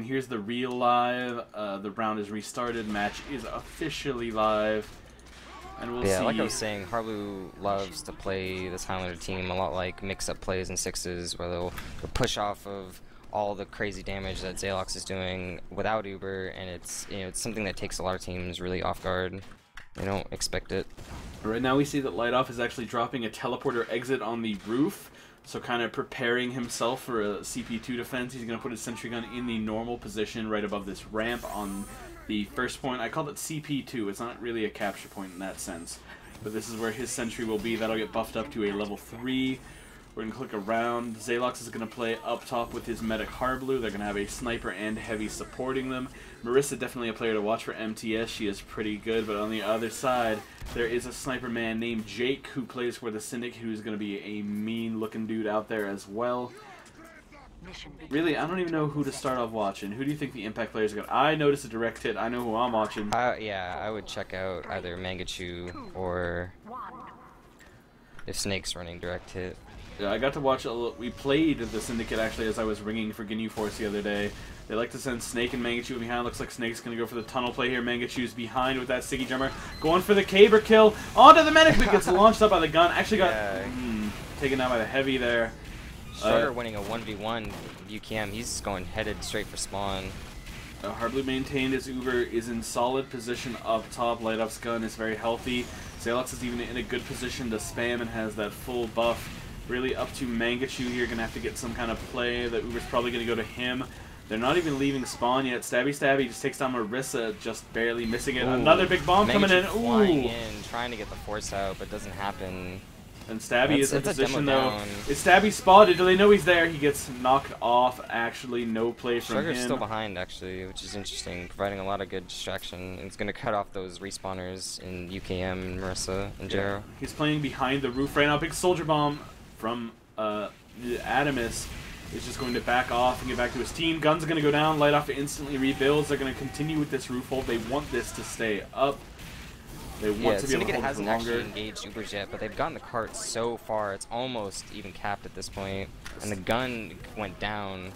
here's the real live. The round is restarted. Match is officially live. And we'll see. Like I was saying, harbleu loves to play this Highlander team a lot like mix-up plays and sixes, where they'll push off of all the crazy damage that xalox is doing without Uber, and it's it's something that takes a lot of teams really off guard. They don't expect it. Right now we see that Lightoff is actually dropping a teleporter exit on the roof, so kind of preparing himself for a CP2 defense. He's going to put his sentry gun in the normal position right above this ramp on the first point. I called it CP2. It's not really a capture point in that sense, but this is where his sentry will be. That'll get buffed up to a level 3. We're going to click around. xalox is going to play up top with his medic harbleu. They're going to have a sniper and heavy supporting them. Marissa, definitely a player to watch for MTS. She is pretty good, but on the other side, there is a sniper man named Jake who plays for the Syndicate, who's going to be a mean-looking dude out there as well. Really, I don't even know who to start off watching. Who do you think the Impact players are going to... I noticed a direct hit. I know who I'm watching. Yeah, I would check out either Mangachu or if Snake's running direct hit. Yeah, I got to watch we played the Syndicate actually as I was ringing for GNU Force the other day. They like to send Snake and Mangachu behind. Looks like Snake's going to go for the tunnel play here. Mangachu's behind with that sticky jumper. Going for the caber kill. Onto the medic, but gets launched up by the gun. Actually got taken down by the heavy there. Shrugger winning a 1v1 UKM. He's going headed straight for spawn. harbleu maintained as Uber is in solid position up top. Lightoff's gun is very healthy. xalox is even in a good position to spam and has that full buff. Really up to Mangachu here. Going to have to get some kind of play. The Uber's probably going to go to him. They're not even leaving spawn yet. Stabby just takes down Marissa, just barely missing it. Ooh. Another big bomb coming in. Ooh. Flying in, trying to get the force out, but doesn't happen. And Stabby is in position though. Is Stabby spotted? Do they know he's there? He gets knocked off. Actually, no play from him. Shrugger's still behind actually, which is interesting, providing a lot of good distraction. It's going to cut off those respawners in UKM and Marissa and Jero. He's playing behind the roof right now. Big soldier bomb from Adamus is just going to back off and get back to his team. Guns are going to go down. Lightoff instantly rebuilds. They're going to continue with this roof hold. They want this to stay up. They want to be able to hold it for longer. Hasn't actually engaged Ubers yet, but they've gotten the cart so far. It's almost even capped at this point. And the gun went down.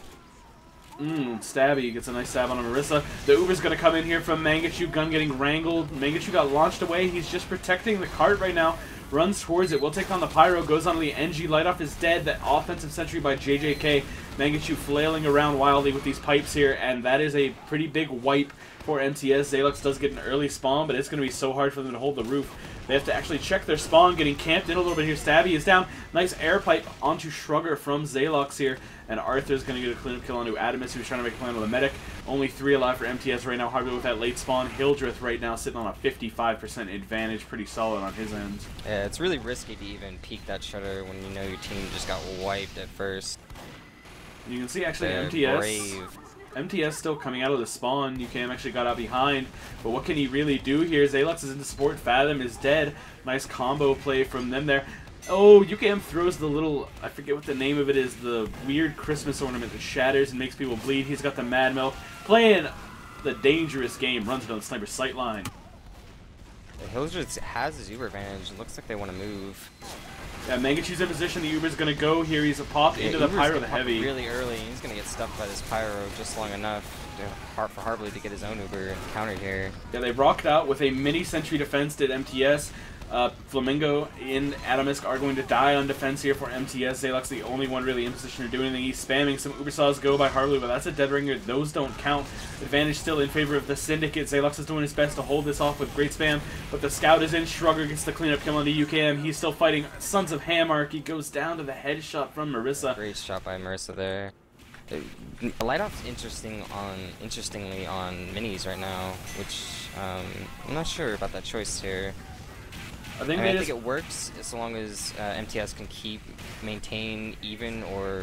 Stabby gets a nice stab on Marissa. The Uber's going to come in here from Mangachu. Gun getting wrangled. Mangachu got launched away. He's just protecting the cart right now. Runs towards it. Will take on the Pyro. Goes on the NG. Lightoff is dead. That offensive sentry by JJK. Mangachu flailing around wildly with these pipes here. And that is a pretty big wipe for MTS. xalox does get an early spawn, but it's going to be so hard for them to hold the roof. They have to actually check their spawn. Getting camped in a little bit here. Stabby is down. Nice air pipe onto Shrugger from xalox here. And Arthur's going to get a cleanup kill onto Adamus, who's trying to make a plan with a medic. Only 3 alive for MTS right now. harbleu with that late spawn. Hildreth right now sitting on a 55% advantage. Pretty solid on his end. Yeah, it's really risky to even peek that shutter when you know your team just got wiped at first. You can see actually They're MTS still coming out of the spawn. UKM actually got out behind, but what can he really do here? xalox is into support. Fathom is dead. Nice combo play from them there. Oh, UKM throws the little, I forget what the name of it is, the weird Christmas ornament that shatters and makes people bleed. He's got the Mad Milk. Playing the dangerous game. Runs it on the sniper sight line. Hildreth has his Uber advantage. It looks like they want to move. Yeah, Mangachu's in position. The Uber's going to go here. He's popped into the Pyro, the heavy. Really early. He's going to get stuffed by this Pyro just long enough for harbleu to get his own Uber countered here. Yeah, they rocked out with a mini sentry defense, did MTS. Flamingo and Adamus are going to die on defense here for MTS. xalox the only one really in position to do anything. He's spamming some Uber saws go by harbleu, but that's a dead ringer. Those don't count. Advantage still in favor of the Syndicate. xalox is doing his best to hold this off with great spam, but the scout is in. Shrugger gets the cleanup kill onto UKM. He's still fighting Sons of Hamark. He goes down to the headshot from Marissa. Great shot by Marissa there. Lightoff's interestingly on minis right now, which I'm not sure about that choice here. I think it works as long as MTS can maintain even or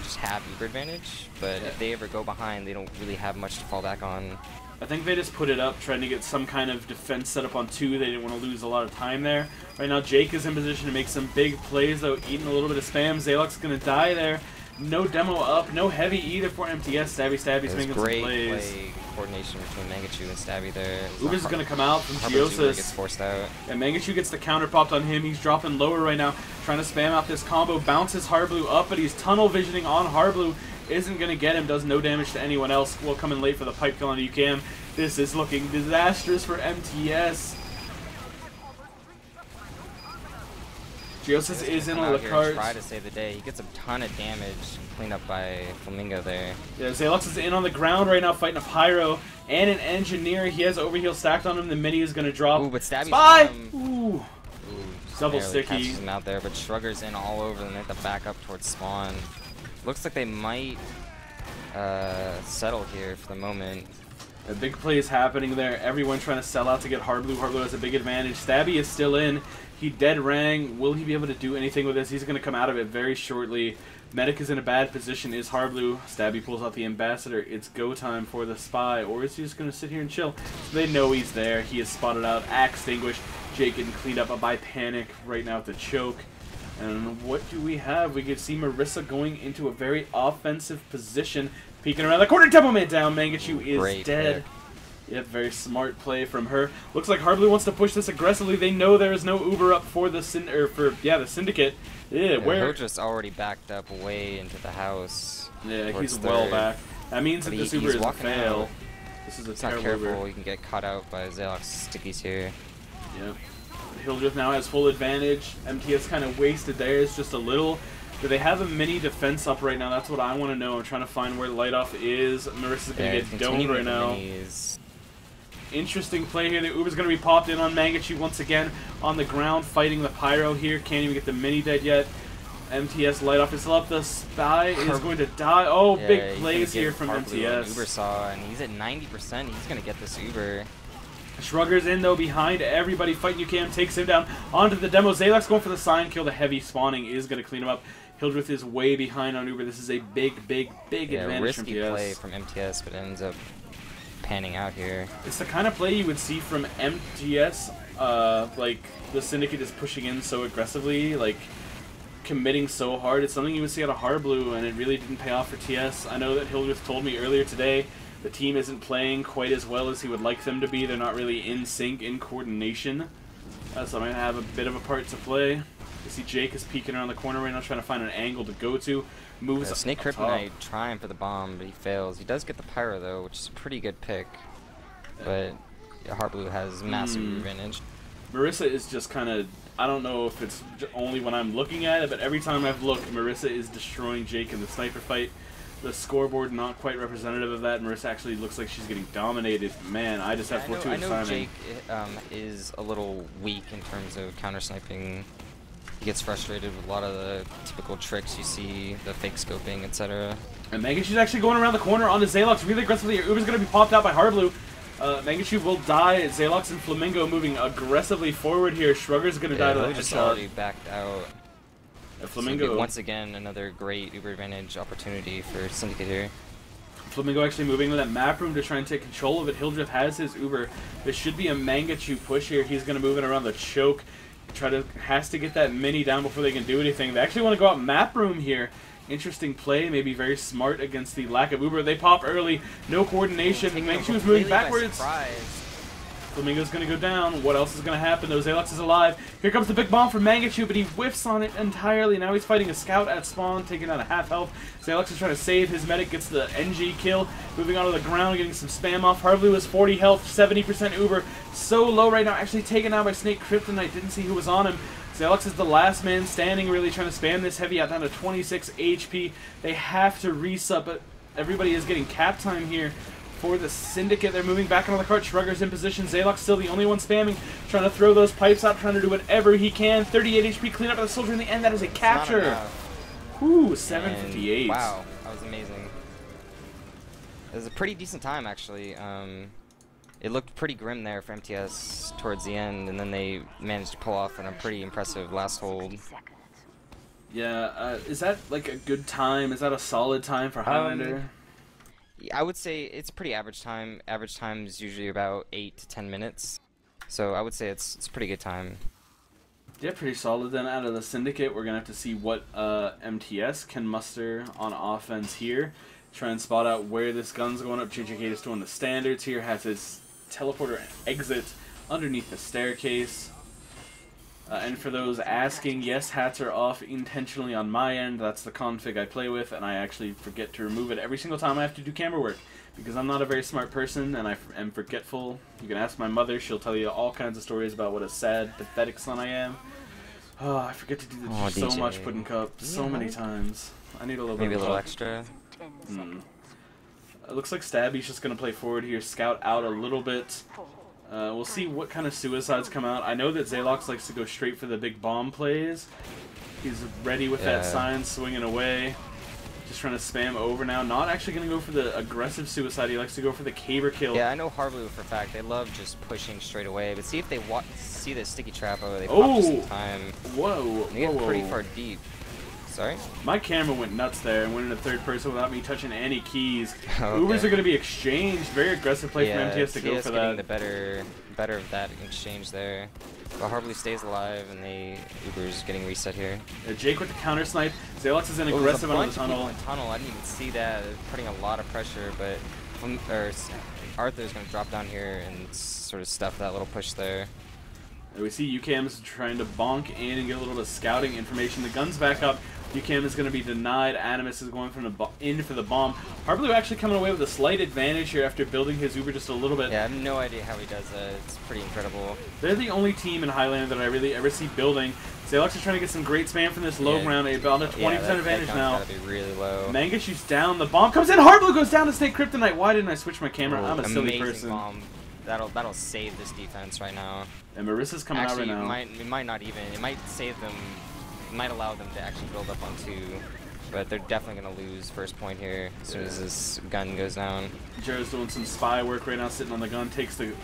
just have Uber advantage, but if they ever go behind, they don't really have much to fall back on. I think they just put it up, trying to get some kind of defense set up on 2. They didn't want to lose a lot of time there. Right now, Jake is in position to make some big plays, though, eating a little bit of spam. xalox is going to die there. No demo up, no heavy either for MTS. Stabby's making some plays. Great play coordination between Mangachu and Stabby there. Uber's going to come out from Geosis. Gets forced out. And Mangachu gets the counter popped on him. He's dropping lower right now, trying to spam out this combo. Bounces harbleu up, but he's tunnel visioning on harbleu. isn't going to get him, does no damage to anyone else. Will come in late for the pipe kill on UCAM. This is looking disastrous for MTS. Geosis is in on the cart. Try to save the day. He gets a ton of damage cleaned up by Flamingo there. Yeah, xalox is in on the ground right now fighting a Pyro and an Engineer. He has overheal stacked on him. The mini is going to drop. Ooh, but Stabby's Spy! on him. Ooh. Double sticky. Him out there, but Shrugger's in all over them. They have to back up towards spawn. Looks like they might settle here for the moment. A big play is happening there. Everyone trying to sell out to get harbleu. Harbleu has a big advantage. Stabby is still in. He dead rang. Will he be able to do anything with this? He's going to come out of it very shortly. Medic is in a bad position. Is harbleu. Stabby pulls out the Ambassador. It's go time for the Spy. Or is he just going to sit here and chill? So they know he's there. He is spotted out. Axe extinguished. Jake getting cleaned up by Panic right now with the choke. And what do we have? We can see Marissa going into a very offensive position. Peeking around the corner. Tempo Man down. Mangachu is dead. Pick. Yep, very smart play from her. Looks like harbleu wants to push this aggressively. They know there is no Uber up for the the Syndicate. Yeah, where Hodra's already backed up way into the house. Yeah, he's well back. That means that this Uber is a fail. This is a terrible not careful. Uber. You can get caught out by xalox stickies here. Yep. Hildreth now has full advantage. MTS kind of wasted theirs just a little. Do they have a mini defense up right now? That's what I want to know. I'm trying to find where Light Off is. Marissa's going to get domed right now. Interesting play here. The Uber's going to be popped in on Mangachu once again on the ground fighting the Pyro here. Can't even get the mini dead yet. MTS Light Off is still up. The Spy is going to die. Oh, yeah, big plays here from MTS. Uber saw, and he's at 90%. He's going to get this Uber. Shrugger's in though behind everybody. Fighting UCAM takes him down onto the demo. xalox going for the sign kill. The heavy spawning is going to clean him up. Hildreth is way behind on Uber. This is a big advantage risky from MTS. Play from MTS, but it ends up panning out here. It's the kind of play you would see from MTS. Like the Syndicate is pushing in so aggressively, like committing so hard. It's something you would see out of harbleu, and it really didn't pay off for TS. I know that Hildreth told me earlier today the team isn't playing quite as well as he would like them to be. They're not really in sync, in coordination. So I'm going to have a bit of a part to play. You see Jake is peeking around the corner right now, trying to find an angle to go to. Moves Snake Kryptonite trying for the bomb, but he fails. He does get the Pyro, though, which is a pretty good pick. But harbleu has massive advantage. Marissa is just kind of... I don't know if it's only when I'm looking at it, but every time I've looked, Marissa is destroying Jake in the sniper fight. The scoreboard not quite representative of that. Marissa actually looks like she's getting dominated. Man, I just have fortuitous timing. I know Jake is a little weak in terms of counter-sniping. He gets frustrated with a lot of the typical tricks you see, the fake scoping, etc. And Mangachu's actually going around the corner onto xalox really aggressively. Uber's going to be popped out by harbleu. Mangachu will die. xalox and Flamingo moving aggressively forward here. Shrugger's going to die to the headshot. Already backed out. Flamingo so once again another great Uber advantage opportunity for Syndicate here. Flamingo actually moving to that map room to try and take control of it. Hildreth has his Uber. This should be a Mangachu push here. He's going to move it around the choke. Has to get that mini down before they can do anything. They actually want to go out map room here. Interesting play, maybe very smart against the lack of Uber. They pop early, no coordination. Mangachu's moving backwards. Flamingo's going to go down. What else is going to happen? Though xalox is alive. Here comes the big bomb from Mangachu, but he whiffs on it entirely. Now he's fighting a scout at spawn, taking out a half health. xalox is trying to save his medic, gets the NG kill. Moving onto the ground, getting some spam off. harbleu is 40 health, 70% Uber. So low right now, actually taken out by Snake Kryptonite. Didn't see who was on him. xalox is the last man standing, really trying to spam this heavy out down to 26 HP. They have to resub, but everybody is getting cap time here. For the Syndicate, they're moving back onto the cart. Shrugger's in position. xalox still the only one spamming, trying to throw those pipes out, trying to do whatever he can. 38 HP, clean up by the soldier in the end. That is a capture. Whew, 758. Wow, that was amazing. It was a pretty decent time, actually. It looked pretty grim there for MTS towards the end, and then they managed to pull off a pretty impressive last hold. Yeah, is that like a good time? Is that a solid time for Highlander? I would say it's pretty average time. Average time is usually about 8 to 10 minutes. So I would say it's a pretty good time. Yeah, pretty solid then. Out of the Syndicate, we're going to have to see what MTS can muster on offense here. Try and spot out where this gun's going up. JJK is doing the standards here. Has his teleporter exit underneath the staircase. And for those asking, yes, hats are off intentionally on my end. That's the config I play with, and I actually forget to remove it every single time I have to do camera work. Because I'm not a very smart person, and I am forgetful. You can ask my mother, she'll tell you all kinds of stories about what a sad, pathetic son I am. Oh, I forget to do this so much pudding cup, so many times. I need a little bit Maybe of a little extra. It looks like Stabby's just going to play forward here, scout out a little bit. We'll see what kind of suicides come out. I know that xalox likes to go straight for the big bomb plays. He's ready with that sign, swinging away. Just trying to spam over now. Not actually going to go for the aggressive suicide. He likes to go for the caber kill. Yeah, I know harbleu for a fact. They love just pushing straight away. But see if they see the sticky trap. Oh, they pop just in time. Whoa. They get pretty far deep. Sorry? My camera went nuts there and went into third person without me touching any keys. Okay. Ubers are going to be exchanged. Very aggressive play from MTS to go for that. The better of that exchange there. But harbleu stays alive, and Uber's getting reset here. Jake with the counter snipe. xalox is in aggressive under the tunnel. I didn't even see that. They're putting a lot of pressure, but Arthur's going to drop down here and sort of stuff that little push there. We see UCAM's trying to bonk in and get a little bit of scouting information. The gun's back up. UCAM is going to be denied. Animus is going from in for the bomb. harbleu actually coming away with a slight advantage here after building his Uber just a little bit. Yeah, I have no idea how he does that. It's pretty incredible. They're the only team in Highland that I really ever see building. xalox is trying to get some great spam from this low ground. About a 20% advantage now. Gotta be really low. Mangachu's down. The bomb comes in. harbleu goes down to Snake Kryptonite. Why didn't I switch my camera? I'm a silly person. Bomb. That'll save this defense right now. And Marissa's coming out right now. It might not even. It might save them. It might allow them to actually build up on 2. But they're definitely going to lose first point here as soon as this gun goes down. Jared's doing some spy work right now, sitting on the gun, sitting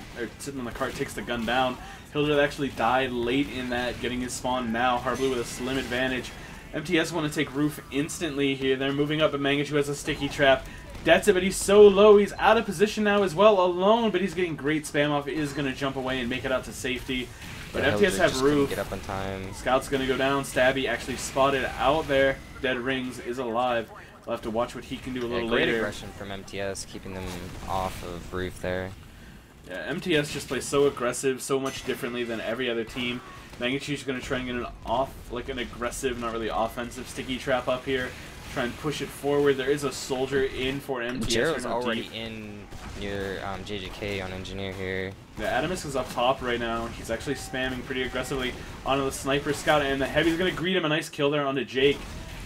on the cart, takes the gun down. Hilda actually died late in that, getting his spawn now. harbleu with a slim advantage. MTS want to take roof instantly here. They're moving up, but Mangachu has a sticky trap. That's it, but he's so low. He's out of position now as well, alone, but he's getting great spam off. He is going to jump away and make it out to safety. But MTS have roof. Get up on time. Scout's going to go down. Stabby actually spotted out there. Dead Rings is alive. We'll have to watch what he can do a little later. Great aggression from MTS, keeping them off of roof there. Yeah, MTS just plays so aggressive, so much differently than every other team. Mangachu's going to try and get an aggressive, not really offensive sticky trap up here. Try and push it forward. There is a soldier in for MTS. Jero's already in near JJK on engineer here. Yeah, Adamus is up top right now. He's actually spamming pretty aggressively onto the sniper scout, and the heavy's going to greet him. A nice kill there onto Jake.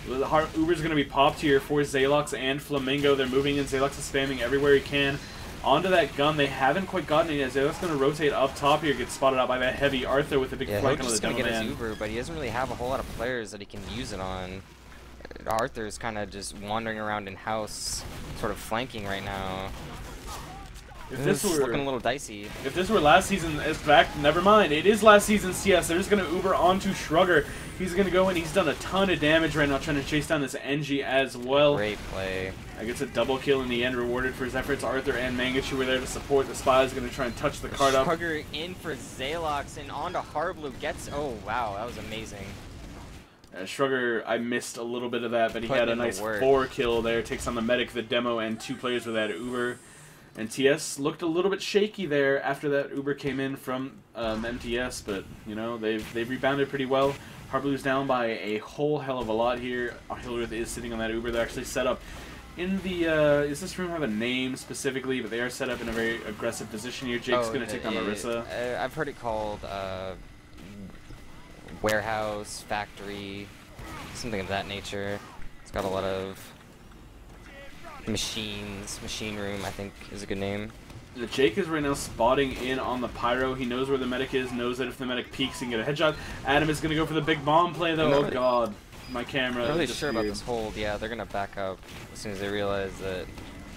The Uber's going to be popped here for xalox and Flamingo. They're moving in. xalox is spamming everywhere he can. Onto that gun. They haven't quite gotten it yet. xalox going to rotate up top here. Gets spotted out by that heavy Arthur with a big flank on the demo man. He's going to get his Uber, but he doesn't really have a whole lot of players that he can use it on. Arthur's kind of just wandering around in house, sort of flanking right now. If this were looking a little dicey. If this were last season, in fact, never mind. It is last season's CS. They're just going to Uber onto Shrugger. He's going to go in. He's done a ton of damage right now, trying to chase down this NG as well. Great play. I guess a double kill in the end, rewarded for his efforts. Arthur and Mangachu were there to support. The spy is going to try and touch the card up. Shrugger in for xalox and onto harbleu. Gets. Oh wow, that was amazing. Shrugger, I missed a little bit of that, but he had a nice 4 kill there. Takes on the medic, the demo, and 2 players with that Uber. And TS looked a little bit shaky there after that Uber came in from MTS, but you know they've rebounded pretty well. harbleu's down by a whole hell of a lot here. Hildreth is sitting on that Uber. They're actually set up in the. Does this room have a name specifically? But they are set up in a very aggressive position here. Jake's going to take on Marissa. I've heard it called warehouse, factory, something of that nature. It's got a lot of machines. Machine room, I think, is a good name. Jake is right now spotting in on the pyro. He knows where the medic is, knows that if the medic peeks, he can get a headshot. Adam is going to go for the big bomb play, though. Oh, God. My camera. I'm not really sure about this hold. Yeah, they're going to back up as soon as they realize that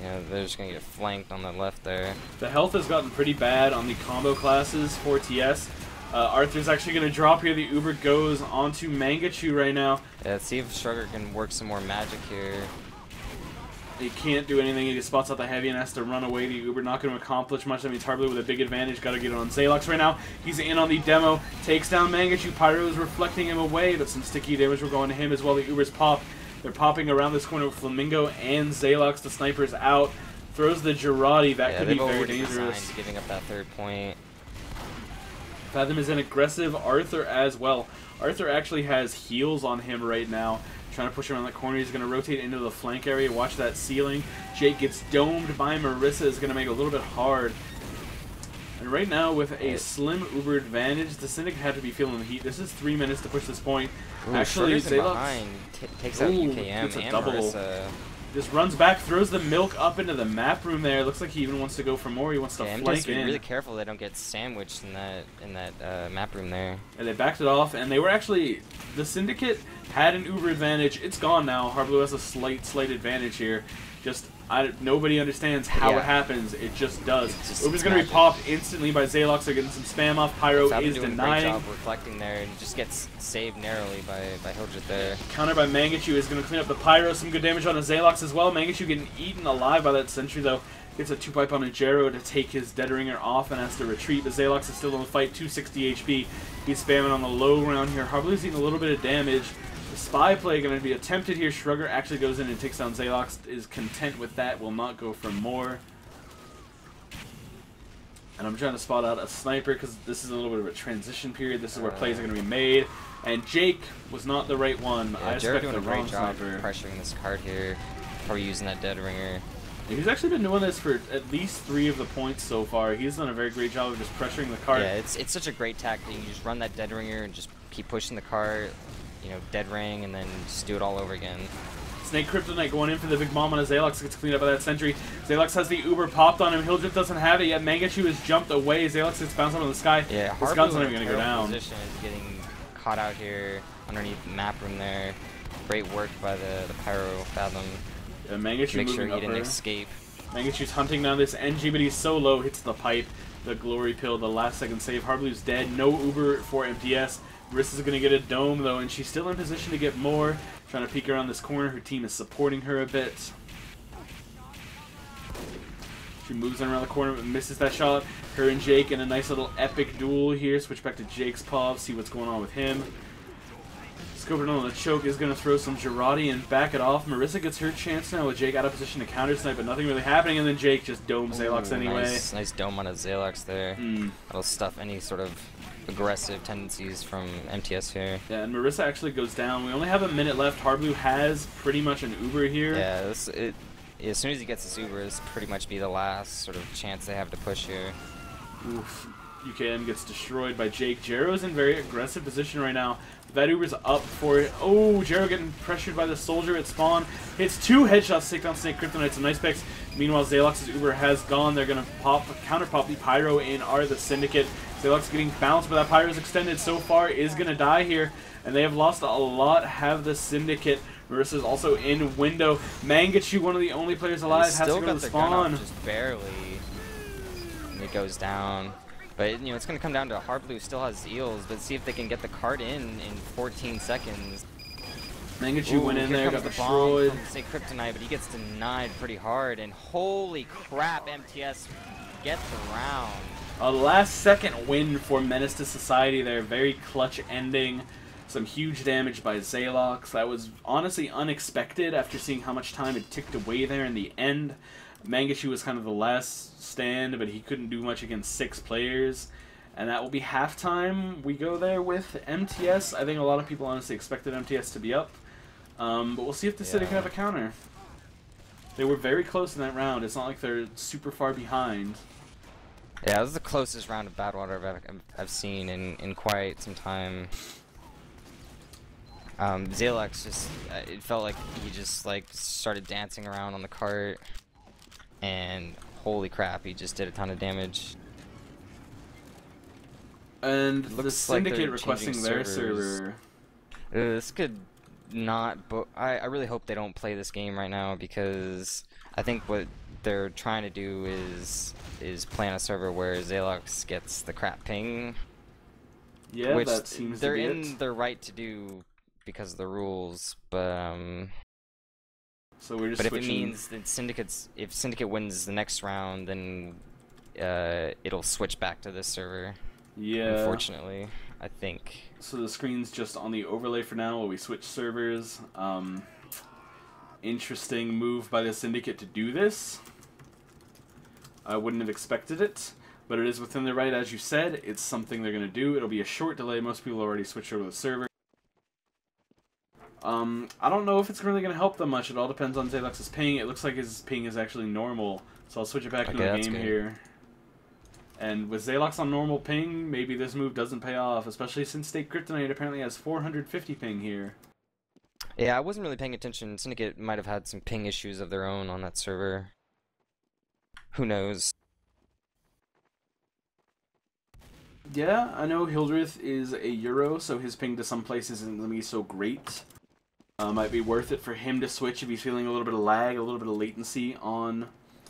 they're just going to get flanked on the left there. The health has gotten pretty bad on the combo classes for TS. Arthur's actually going to drop here. The Uber goes onto Mangachu right now. Yeah, let's see if Shrugger can work some more magic here. He can't do anything. He just spots out the heavy and has to run away. The Uber not going to accomplish much. That means harbleu with a big advantage. Got to get it on xalox right now. He's in on the demo. Takes down Mangachu. Pyro is reflecting him away, but some sticky damage will go into him as well. The Uber's pop. They're popping around this corner with Flamingo and xalox. The sniper's out. Throws the Girardi. That could be very dangerous. Giving up that 3rd point. Fathom is an aggressive Arthur as well. Arthur actually has heals on him right now. Trying to push around that corner. He's going to rotate into the flank area. Watch that ceiling. Jake gets domed by Marissa. Is going to make it a little bit hard. And right now, with a slim Uber advantage, the Syndicate have to be feeling the heat. This is 3 minutes to push this point. Ooh, actually, Xalox behind takes out UKM it's a and double. Marissa. Just runs back, throws the milk up into the map room there. Looks like he even wants to go for more. He wants to flank in. Be really careful they don't get sandwiched in that map room there. And they backed it off, and they were actually... The Syndicate had an Uber advantage. It's gone now. harbleu has a slight advantage here. Just... nobody understands how it happens. It just does. Uber's going to be popped instantly by xalox. They're getting some spam off. Pyro is denying. A great job reflecting there, and just gets saved narrowly by Hildred there. Counter by Mangachu is going to clean up the Pyro. Some good damage on a xalox as well. Mangachu getting eaten alive by that sentry, though. Gets a 2-pipe on a Jero to take his Dead Ringer off and has to retreat. But xalox is still in the fight. 260 HP. He's spamming on the low ground here. harbleu's eating a little bit of damage. The spy play going to be attempted here. Shrugger actually goes in and takes down xalox. Is content with that. Will not go for more. And I'm trying to spot out a sniper because this is a little bit of a transition period. This is where plays are going to be made. And Jake was not the right one. Yeah, I expect the wrong job sniper. Pressuring this card here. Probably using that Dead Ringer. He's actually been doing this for at least 3 of the points so far. He's done a very great job of just pressuring the card. Yeah, it's such a great tactic. You just run that Dead Ringer and just keep pushing the card. You know, dead ring, and then just do it all over again. Snake Kryptonite going in for the big bomb on a xalox. Gets cleaned up by that sentry. xalox has the Uber popped on him. Hildred doesn't have it yet. Mangachu has jumped away. xalox gets bounced up in the sky. Yeah, this gun's not even going to go down. Position is getting caught out here underneath the map room there. Great work by the Pyro Fathom. Yeah, Mangachu make sure moving he didn't her. escape. Mangachu's hunting down this NG, but he's so low. Hits the pipe. The glory pill, the last second save. harbleu's dead. No Uber for MTS. Marissa's going to get a dome, though, and she's still in position to get more. Trying to peek around this corner. Her team is supporting her a bit. She moves around the corner but misses that shot. Her and Jake in a nice little epic duel here. Switch back to Jake's paw, see what's going on with him. Scoping on the choke is going to throw some Girardi and back it off. Marissa gets her chance now with Jake out of position to counter snipe, but nothing really happening, and then Jake just domes xalox anyway. Nice dome on a xalox there. That'll stuff any sort of aggressive tendencies from MTS here. Yeah, and Marissa actually goes down. We only have a minute left. harbleu has pretty much an Uber here. Yeah, as soon as he gets this Uber, this pretty much be the last sort of chance they have to push here. Oof. UKM gets destroyed by Jake. Jero's in very aggressive position right now. That Uber's up for it. Oh, Jero getting pressured by the soldier at spawn. Hits 2 headshots to take down Snake Kryptonite. Some nice picks. Meanwhile, xalox's Uber has gone. They're going to counter pop the Pyro in are the Syndicate. xalox getting bounced, but that Pyro's extended so far is going to die here. And they have lost a lot, have the Syndicate. Marissa's also in window. Mangachu, one of the only players alive, has to go to the spawn. Just barely. And it goes down. But, you know, it's going to come down to harbleu still has eels, but see if they can get the card in 14 seconds. Mangachu went in there, got destroyed. Snake Kryptonite, but he gets denied pretty hard, and holy crap, MTS gets the round. A last-second win for Menace to Society there. Very clutch ending. Some huge damage by xalox. That was honestly unexpected after seeing how much time it ticked away there in the end. Mangachu was kind of the last stand, but he couldn't do much against 6 players. And that will be halftime. We go there with MTS. I think a lot of people honestly expected MTS to be up. But we'll see if the City can have a counter. They were very close in that round. It's not like they're super far behind. Yeah, this is the closest round of badwater I've seen in quite some time. xalox just, it felt like he just like started dancing around on the cart. And holy crap, he just did a ton of damage. And the Syndicate requesting their server. This could not, but I really hope they don't play this game right now, because I think what they're trying to do is plan a server where xalox gets the crap ping. Yeah, which that seems they're to be in their right to do because of the rules, but so we're just but switching. If it means that if Syndicate wins the next round, then it'll switch back to this server. Yeah. Unfortunately, I think. So the screen's just on the overlay for now while we switch servers. Interesting move by the Syndicate to do this. I wouldn't have expected it. But it is within their right, as you said. It's something they're going to do. It'll be a short delay. Most people already switched over to the server. I don't know if it's really going to help them much. It all depends on xalox's ping. It looks like his ping is actually normal. So I'll switch it back into the game here. And with xalox on normal ping, maybe this move doesn't pay off, especially since State Kryptonite apparently has 450 ping here. Yeah, I wasn't really paying attention. Syndicate might have had some ping issues of their own on that server. Who knows? Yeah, I know Hildreth is a Euro, so his ping to some places isn't going to be so great. Might be worth it for him to switch if he's feeling a little bit of lag, a little bit of latency on...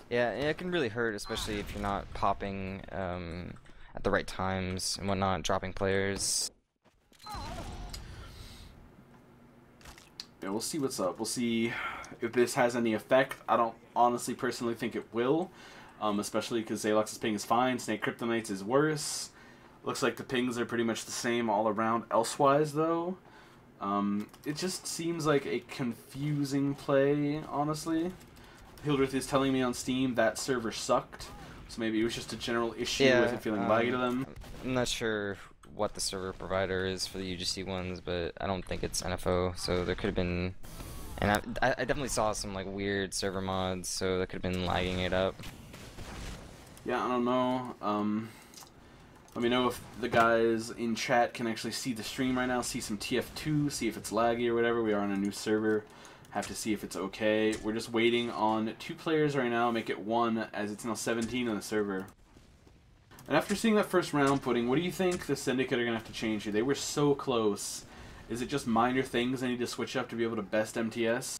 Yeah, it can really hurt, especially if you're not popping at the right times and whatnot, dropping players. Yeah, we'll see what's up. We'll see if this has any effect. I don't honestly personally think it will, especially because xalox's ping is fine, Snake Kryptonite's is worse. Looks like the pings are pretty much the same all around elsewise, though. It just seems like a confusing play, honestly. Hildreth is telling me on Steam that server sucked, so maybe it was just a general issue with it feeling laggy to them. I'm not sure what the server provider is for the UGC ones, but I don't think it's NFO, so there could have been... And I definitely saw some like weird server mods, so that could have been lagging it up. Yeah, I don't know. Let me know if the guys in chat can actually see the stream right now, see some TF2, see if it's laggy or whatever. We are on a new server. Have to see if it's okay. We're just waiting on 2 players right now, make it 1, as it's now 17 on the server. And after seeing that first round, Pudding, what do you think the Syndicate are going to have to change here? They were so close. Is it just minor things they need to switch up to be able to best MTS?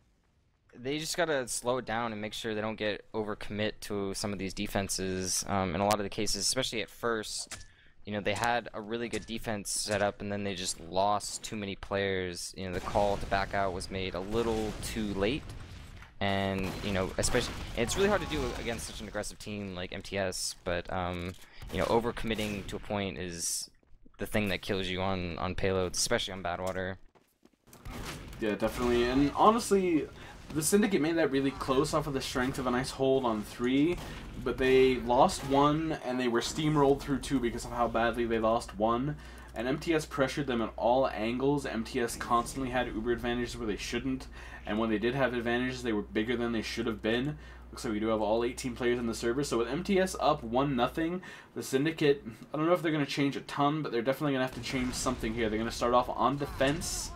They just gotta slow it down and make sure they don't get overcommit to some of these defenses. In a lot of the cases, especially at first, you know, they had a really good defense set up and then they just lost too many players. You know, the call to back out was made a little too late. And, you know, especially, it's really hard to do against such an aggressive team like MTS, but, you know, overcommitting to a point is the thing that kills you on payloads, especially on badwater. Yeah, definitely. And honestly, the Syndicate made that really close off of the strength of a nice hold on 3, but they lost 1 and they were steamrolled through 2 because of how badly they lost 1. And MTS pressured them at all angles. MTS constantly had uber advantages where they shouldn't, and when they did have advantages, they were bigger than they should have been. Looks like we do have all 18 players in the server, so with MTS up 1-0, the Syndicate, I don't know if they're going to change a ton, but they're definitely going to have to change something here. They're going to start off on defense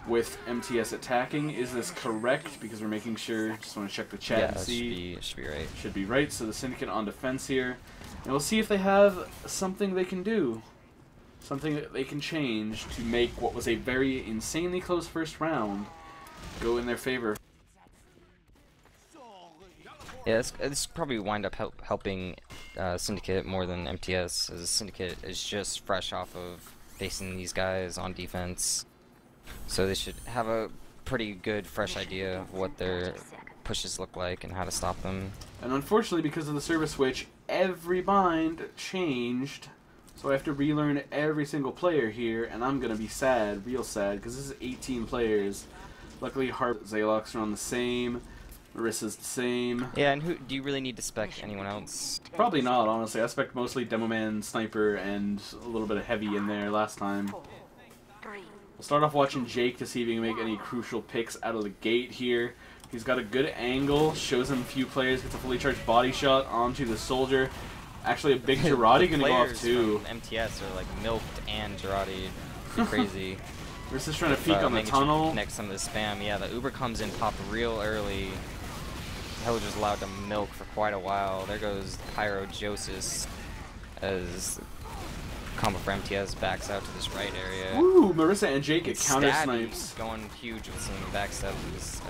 with MTS attacking. Is this correct? Because we're making sure, just want to check the chat and see. Should be right. Should be right, so the Syndicate on defense here. And we'll see if they have something they can do. Something that they can change to make what was a very insanely close first round go in their favor. Yeah, this probably wind up helping Syndicate more than MTS, as Syndicate is just fresh off of facing these guys on defense. So they should have a pretty good, fresh idea of what their pushes look like and how to stop them. And unfortunately, because of the server switch, every bind changed. So I have to relearn every single player here, and I'm going to be sad, real sad, because this is 18 players. Luckily, xalox are on the same. Marissa's the same. Yeah, and who do you really need to spec anyone else? Probably not, honestly. I spec mostly Demoman, Sniper, and a little bit of Heavy in there last time. We'll start off watching Jake to see if he can make any crucial picks out of the gate here. He's got a good angle, shows him a few players, gets a fully charged body shot onto the soldier. Actually, a big Girardi gonna go off too. MTS are like milked and Girardi. Crazy. We're just trying to peek on the tunnel. Connect some of the spam. Yeah, the Uber comes in, popped real early. Hell was allowed to milk for quite a while. There goes Pyro Josis as combo for MTS backs out to this right area. Woo! Marissa and Jake at counter snipes. Going huge with some backstab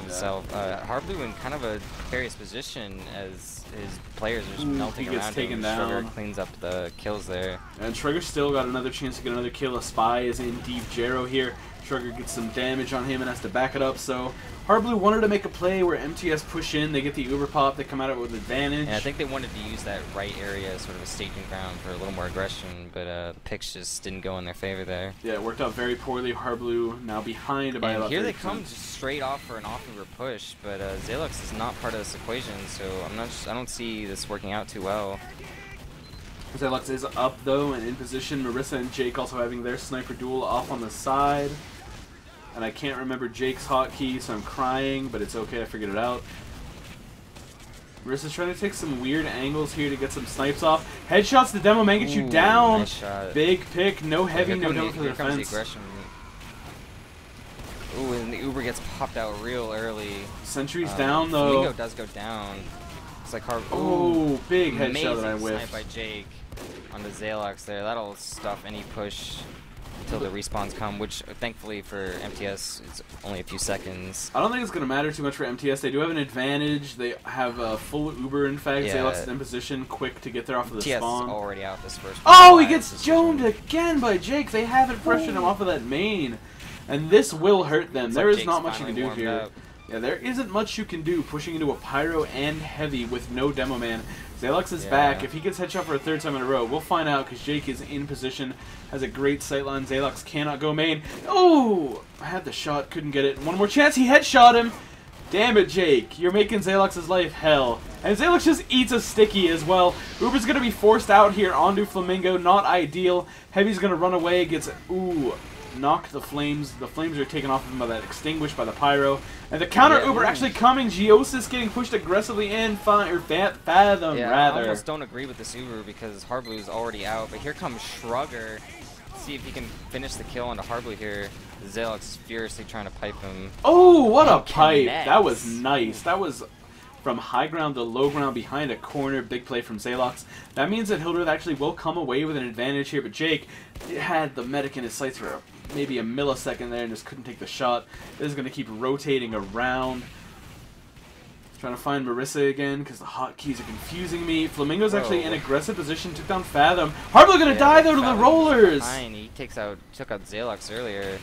himself. harbleu in kind of a precarious position as his players are just melting around him. Shrugger cleans up the kills there. And Shrugger still got another chance to get another kill. A spy is in deep Jero here. Shrugger gets some damage on him and has to back it up. So harbleu wanted to make a play where MTS push in, they get the uber pop, they come out with advantage. And I think they wanted to use that right area as sort of a staging ground for a little more aggression, but the picks just didn't go in their favor there. Yeah, it worked out very poorly. harbleu now behind by about 30%. Here they come just straight off for an off-uber push, but xalox is not part of this equation, so I don't see this working out too well. xalox is up though and in position. Marissa and Jake also having their sniper duel off on the side. And I can't remember Jake's hotkey, so I'm crying, but it's okay, I figured it out. Marissa's trying to take some weird angles here to get some snipes off. Headshots to Demo Mangachu down. Nice shot. Big pick, no heavy, no demo for the defense. The aggression. Ooh, and the Uber gets popped out real early. Sentry's down though. Flamingo does go down. It's like hard. Oh, big headshot that I whiffed. Snipe by Jake on the xalox there. That'll stuff any push until the respawns come, which thankfully for MTS it's only a few seconds. I don't think it's going to matter too much for MTS. They do have an advantage. They have a full Uber, in fact. Yeah. xalox is in position, quick to get there off of the MTS spawn. is already out this first. Oh, he gets joned again by Jake. They haven't pressured him off of that main. And this will hurt them. There is not much you can do here. Yeah, there isn't much you can do pushing into a pyro and heavy with no demo man. xalox is back. If he gets headshot for a third time in a row, we'll find out because Jake is in position, has a great sightline. xalox cannot go main. Oh, I had the shot, couldn't get it. One more chance, he headshot him. Damn it, Jake. You're making xalox's life hell. And xalox just eats a sticky as well. Uber's going to be forced out here onto Flamingo. Not ideal. Heavy's going to run away. Gets, knocked the flames. The flames are taken off of him by that extinguished by the pyro. And the counter Uber actually coming. Geosis getting pushed aggressively in. Fathom, rather. I almost don't agree with this Uber because harbleu is already out. But here comes Shrugger. See if he can finish the kill onto harbleu here. xalox is furiously trying to pipe him. Oh, what a pipe. That was nice. That was from high ground to low ground behind a corner. Big play from xalox. That means that Hildreth actually will come away with an advantage here. But Jake had the medic in his sights for maybe a millisecond there and just couldn't take the shot. This is going to keep rotating around. Trying to find Marissa again because the hotkeys are confusing me. Flamingo's actually in aggressive position. Took down Fathom. harbleu going to die though to the rollers. He took out xalox earlier.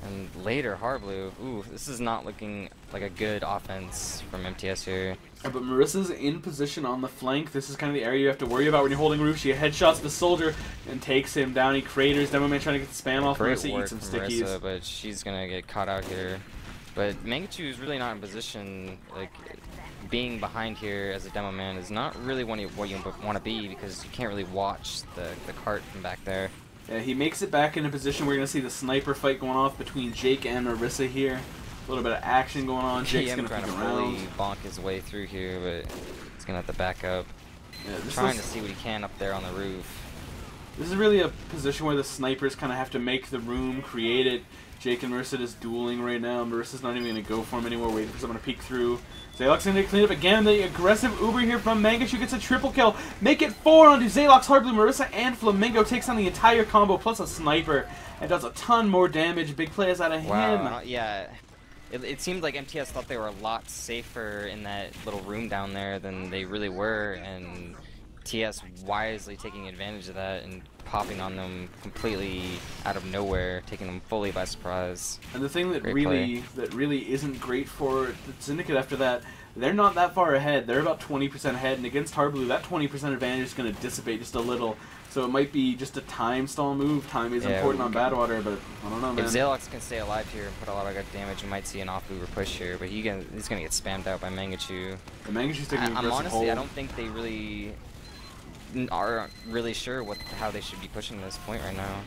And later, harbleu. Ooh, this is not looking like a good offense from MTS here. But Marissa's in position on the flank. This is kind of the area you have to worry about when you're holding roof. She headshots the soldier and takes him down. He craters. Demo Man trying to get the spam off. Marissa eats some stickies. Marissa, but she's going to get caught out here. But Mangachu is really not in position. Like, being behind here as a demo man is not really what you want to be because you can't really watch the cart from back there. Yeah, he makes it back in a position. We're going to see the sniper fight going off between Jake and Marissa here. A little bit of action going on. Jake's going to trying to fully bonk his way through here, but he's going to have to back up. Yeah, trying to see what he can up there on the roof. This is really a position where the snipers kind of have to make the room, create it. Jake and Marissa is dueling right now. Marissa's not even going to go for him anymore, waiting for someone to peek through. xalox going to clean up again. The aggressive Uber here from Mangachu gets a triple kill. Make it 4 onto xalox, harbleu, Marissa, and Flamingo. Takes on the entire combo plus a sniper and does a ton more damage. Big plays out of him. Yeah. It seemed like MTS thought they were a lot safer in that little room down there than they really were, and TS wisely taking advantage of that and popping on them completely out of nowhere, taking them fully by surprise. And the thing that really isn't great for the Syndicate after that, they're not that far ahead. They're about 20% ahead, and against harbleu, that 20% advantage is going to dissipate just a little. So it might be just a time stall move. Time is important on badwater, but I don't know, man. If xalox can stay alive here and put a lot of good damage, you might see an off-Uber push here, but he's going to get spammed out by Mangachu. The Mangachu's taking an aggressive hold. I don't think they really aren't really sure how they should be pushing this point right now.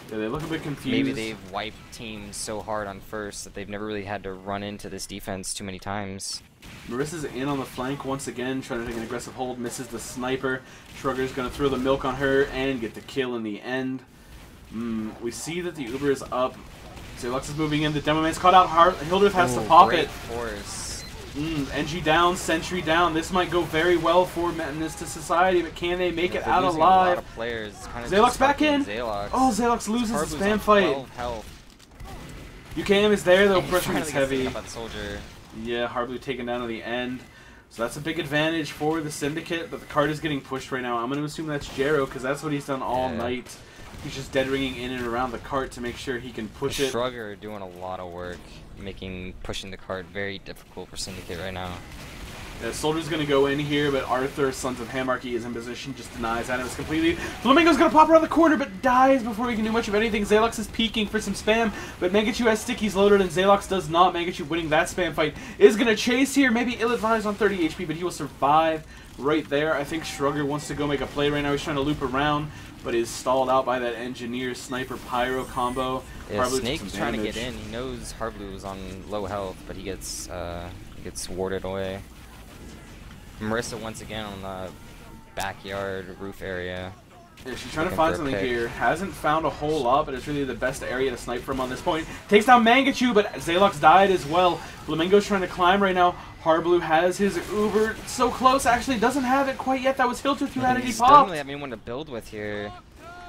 Yeah, they look a bit confused. Maybe they've wiped teams so hard on first that they've never really had to run into this defense too many times. Marissa's in on the flank once again, trying to take an aggressive hold, misses the sniper. Shrugger's going to throw the milk on her and get the kill in the end. We see that the Uber is up. xalox is moving in. The demo man's caught out. Hildreth has to pop it. Force. NG down, Sentry down. This might go very well for Menace to Society, but can they make it out alive? A lot of players. xalox back in. xalox. Oh, xalox loses the spam fight. UKM is there though, pressure is heavy. Yeah, harbleu taken down to the end. So that's a big advantage for the Syndicate, but the card is getting pushed right now. I'm going to assume that's Jero, because that's what he's done all night. He's just dead ringing in and around the cart to make sure he can push it. Shrugger doing a lot of work, pushing the cart very difficult for Syndicate right now. The Soldier's going to go in here, but Arthur, Sons of Hamarchy, is in position, just denies Animus completely. Flamingo's going to pop around the corner, but dies before he can do much of anything. Xalox is peeking for some spam, but Mangachu has stickies loaded, and Xalox does not. Mangachu winning that spam fight is going to chase here, maybe ill-advised on 30 HP, but he will survive right there. I think Shrugger wants to go make a play right now. He's trying to loop around, but is stalled out by that Engineer Sniper Pyro combo. Yeah, Snake's trying to get in. He knows harbleu is on low health, but he gets warded away. Marissa once again on the backyard roof area. Yeah, she's trying to find something here. Hasn't found a whole lot, but it's really the best area to snipe from on this point. Takes down Mangachu, but Xalox died as well. Flamingo's trying to climb right now. harbleu has his Uber so close. Actually, doesn't have it quite yet. That was Hildreth who had it. He popped. Doesn't really have anyone to build with here.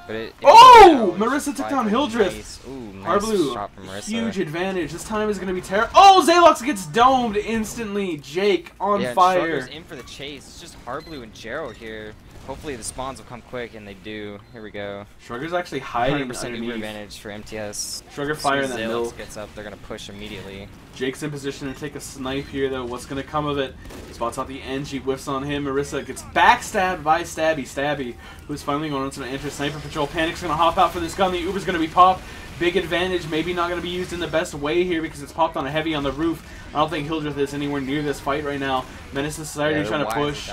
But it oh! Marissa took down Hildreth. Nice. Ooh, nice harbleu, shot from Marissa. huge advantage. This time is going to be terrible. Oh, Xalox gets domed instantly. Jake on fire. Shrugger's in for the chase. It's just harbleu and Jero here. Hopefully the spawns will come quick, and they do. Here we go. Shrugger's actually hiding 100% underneath. Uber advantage for MTS. Shrugger fire in that middle. Gets up, they're going to push immediately. Jake's in position to take a snipe here, though. What's going to come of it? Spots out the end. She whiffs on him. Marissa gets backstabbed by Stabby, who's finally going on to enter Sniper Patrol. Panic's going to hop out for this gun. The Uber's going to be popped. Big advantage. Maybe not going to be used in the best way here because it's popped on a heavy on the roof. I don't think Hildreth is anywhere near this fight right now. Menace Society trying to push.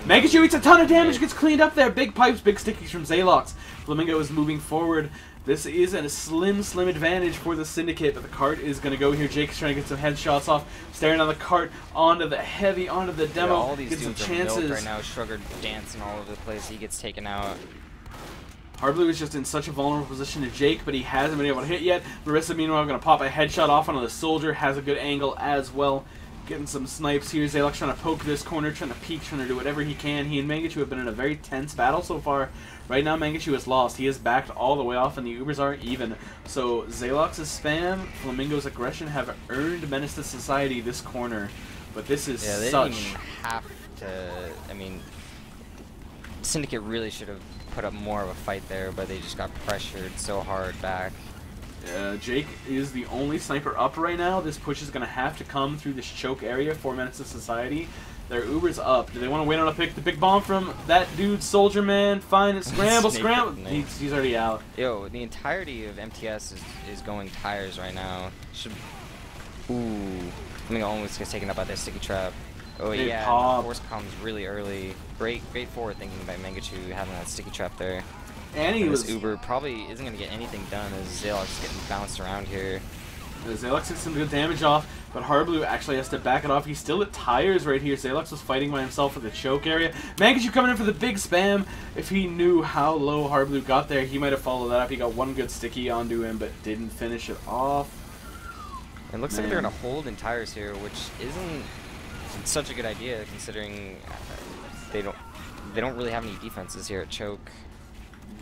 Mangachu eats a ton of damage. Gets cleaned up there. Big pipes, big stickies from Xalox. Flamingo is moving forward. This is a slim advantage for the Syndicate, but the cart is going to go here. Jake's trying to get some headshots off, staring on the cart, onto the heavy, onto the demo. Yeah, all these get some dudes chances. are right now. Shrugger dancing all over the place. He gets taken out. harbleu is just in such a vulnerable position to Jake, but he hasn't been able to hit yet. Marissa, meanwhile, going to pop a headshot off onto the Soldier. Has a good angle as well. Getting some snipes here. Xalox trying to poke this corner, trying to peek, trying to do whatever he can. He and Mangachu have been in a very tense battle so far. Right now, Mangachu is lost. He is backed all the way off, and the Ubers are even. So, Xalox's spam, Flamingo's aggression have earned Menace to Society this corner. But this is they such... didn't even have to... I mean, Syndicate really should have put up more of a fight there, but they just got pressured so hard back. Jake is the only sniper up right now. This push is going to have to come through this choke area for Menace to Society. Their Uber's up. Do they want to wait on a pick? The big bomb from that dude, Soldier Man. Fine, it scramble. He's already out. Yo, the entirety of MTS is going tires right now. Ooh. I mean, almost gets taken up by their sticky trap. Oh yeah, the force comes really early. Great forward thinking by Mangachu having that sticky trap there. And this Uber probably isn't going to get anything done as Xalox is getting bounced around here. Xalox gets some good damage off, but harbleu actually has to back it off. He's still at tires right here. Xalox was fighting by himself for the choke area. Mangachu coming in for the big spam. If he knew how low harbleu got there, he might have followed that up. He got one good sticky onto him, but didn't finish it off. It looks like they're going to hold in tires here, which isn't such a good idea considering they don't really have any defenses here at choke.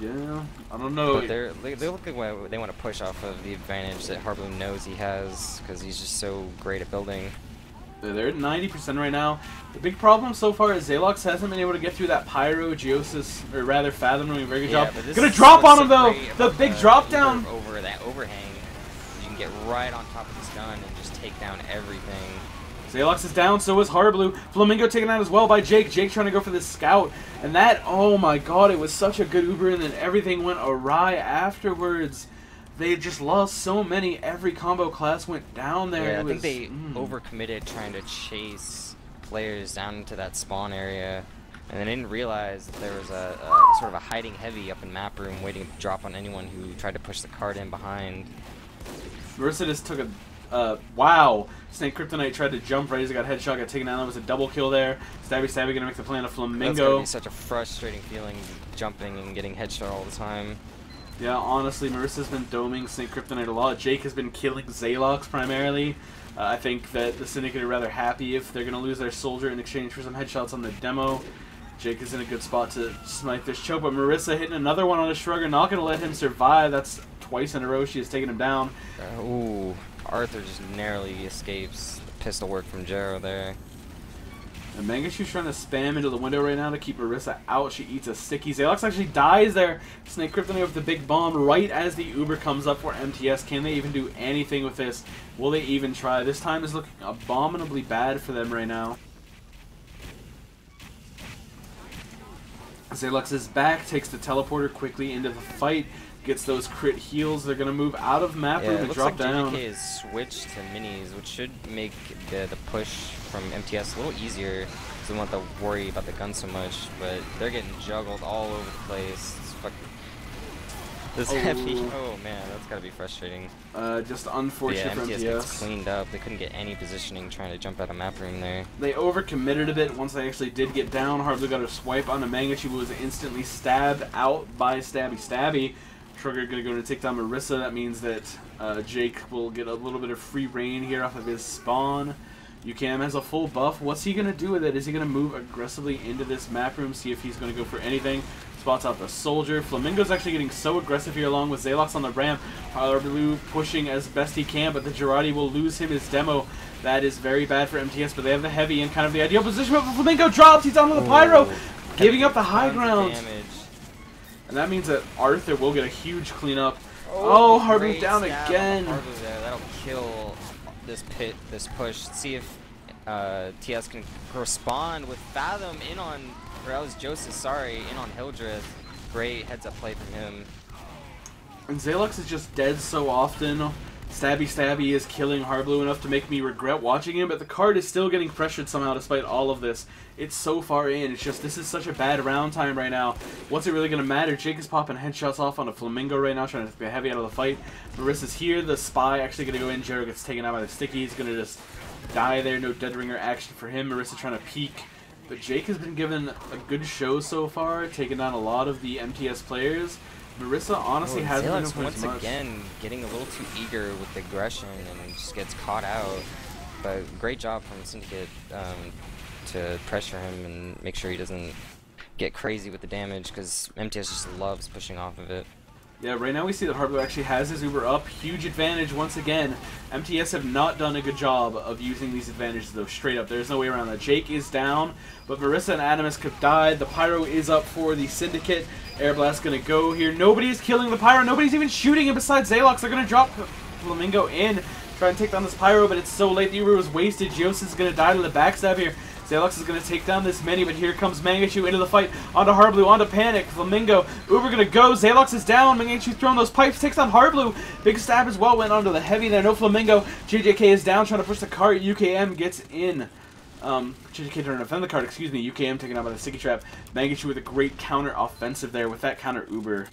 Yeah, I don't know. But they look like they want to push off of the advantage that harbleu knows he has because he's just so great at building. They're at 90% right now. The big problem so far is Xalox hasn't been able to get through that Pyro, Geosis, or rather Fathom doing a very good job. Gonna drop on him though! The big drop down! Over that overhang, you can get right on top of this gun and just take down everything. Xalox is down, so is harbleu. Flamingo taken out as well by Jake. Jake trying to go for the scout. And that, oh my god, it was such a good Uber, and then everything went awry afterwards. They just lost so many. Every combo class went down there. Yeah, I think they overcommitted trying to chase players down into that spawn area. And they didn't realize that there was a sort of a hiding heavy up in map room waiting to drop on anyone who tried to push the cart in behind. Marissa just took a... wow. Snake Kryptonite tried to jump right as he got headshot, got taken down. That was a double kill there. Stabby gonna make the play on a Flamingo. That's gonna be such a frustrating feeling, jumping and getting headshot all the time. Yeah, honestly, Marissa's been doming Snake Kryptonite a lot. Jake has been killing Xalox primarily. I think that the Syndicate are rather happy if they're gonna lose their Soldier in exchange for some headshots on the demo. Jake is in a good spot to snipe this choke, but Marissa hitting another one on a Shrugger, not gonna let him survive. That's twice in a row she has taken him down. Ooh. Arthur just narrowly escapes the pistol work from Jero there. And Mangachu's trying to spam into the window right now to keep Marissa out. She eats a sticky. Xalox actually dies there. Snake Kryptonite with the big bomb right as the Uber comes up for MTS. Can they even do anything with this? Will they even try? This time is looking abominably bad for them right now. xalox is back, takes the teleporter quickly into the fight, gets those crit heals. They're going to move out of map room and drop down. JJK is switched to minis, which should make the push from MTS a little easier. They don't have to worry about the gun so much, but they're getting juggled all over the place. This heavy. Oh man, that's gotta be frustrating. Just unfortunate for MTS. MTS. Gets cleaned up. They couldn't get any positioning trying to jump out of map room there. They overcommitted a bit once they actually did get down. harbleu got a swipe on the Mangachu, but was instantly stabbed out by Stabby. Shrugger gonna go to take down Marissa. That means that Jake will get a little bit of free reign here off of his spawn. UKM has a full buff. What's he gonna do with it? Is he gonna move aggressively into this map room, see if he's gonna go for anything? Spots out the soldier. Flamingo's actually getting so aggressive here along with xalox on the ramp. harbleu pushing as best he can, but the Girardi will lose him his demo. That is very bad for MTS, but they have the heavy in kind of the ideal position. But Flamingo drops. He's onto the pyro, giving up the high ground. Damage. And that means that Arthur will get a huge cleanup. Oh, harbleu down again. harbleu there. That'll kill this push. See if TS can respond with Fathom in on, or that was Joseph, sorry, in on Hildreth. Great heads-up play from him. And xalox is just dead so often. Stabby is killing harbleu enough to make me regret watching him, but the card is still getting pressured somehow despite all of this. It's so far in. It's just, this is such a bad round time right now. What's it really going to matter? Jake is popping headshots off on a Flamingo right now, trying to get heavy out of the fight. Marissa's here. The spy actually going to go in. Jero gets taken out by the sticky. He's going to just die there. No dead ringer action for him. Marissa trying to peek. But Jake has been given a good show so far, taking down a lot of the MTS players. Marissa honestly hasn't been doing once much. Again, getting a little too eager with the aggression and just gets caught out. But great job from Syndicate to pressure him and make sure he doesn't get crazy with the damage, because MTS just loves pushing off of it. Yeah, right now we see that harbleu actually has his Uber up. Huge advantage once again. MTS have not done a good job of using these advantages though, straight up. There's no way around that. Jake is down, but Marissa and Adamus have died. The Pyro is up for the Syndicate. Air Blast gonna go here. Nobody is killing the Pyro. Nobody's even shooting him besides xalox. They're gonna drop Flamingo in, try and take down this Pyro, but it's so late. The Uber was wasted. Gios is gonna die to the backstab here. xalox is going to take down this mini, but here comes Mangachu into the fight. Onto harbleu, onto Panic. Flamingo, Uber going to go. xalox is down. Mangachu throwing those pipes, takes down harbleu. Big stab as well, went onto the heavy there. No Flamingo. JJK is down, trying to push the cart. UKM gets in. JJK trying to defend the cart, excuse me. UKM taken out by the sticky trap. Mangachu with a great counter offensive there with that counter Uber.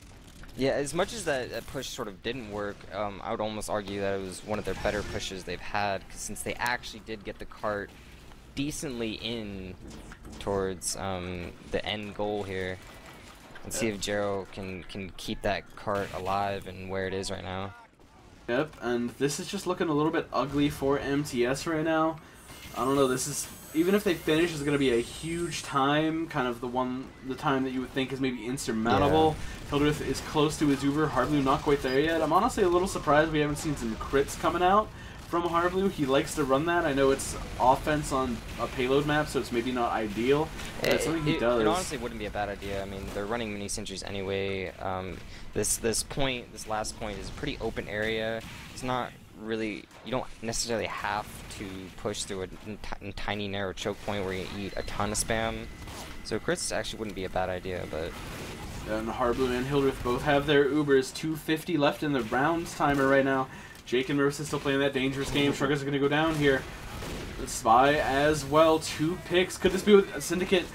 Yeah, as much as that push sort of didn't work, I would almost argue that it was one of their better pushes they've had, because since they actually did get the cart decently in towards the end goal here, and see if Jero can keep that cart alive and where it is right now. Yep, and this is just looking a little bit ugly for MTS right now. I don't know, this is, even if they finish, it's going to be a huge time, kind of the time that you would think is maybe insurmountable. Yeah. Hildreth is close to his Uber, harbleu not quite there yet. I'm honestly a little surprised we haven't seen some crits coming out from harbleu. He likes to run that. I know it's offense on a payload map, so it's maybe not ideal, but it's something he does. It honestly wouldn't be a bad idea. I mean, they're running mini sentries anyway. This last point is a pretty open area. It's not really, you don't necessarily have to push through a tiny narrow choke point where you eat a ton of spam. So crits actually wouldn't be a bad idea, but... And harbleu and Hildreth both have their Ubers. 250 left in the rounds timer right now. Jake and Marissa still playing that dangerous game. Shruggers are going to go down here. The Spy as well. 2 picks. Could this be with Syndicate?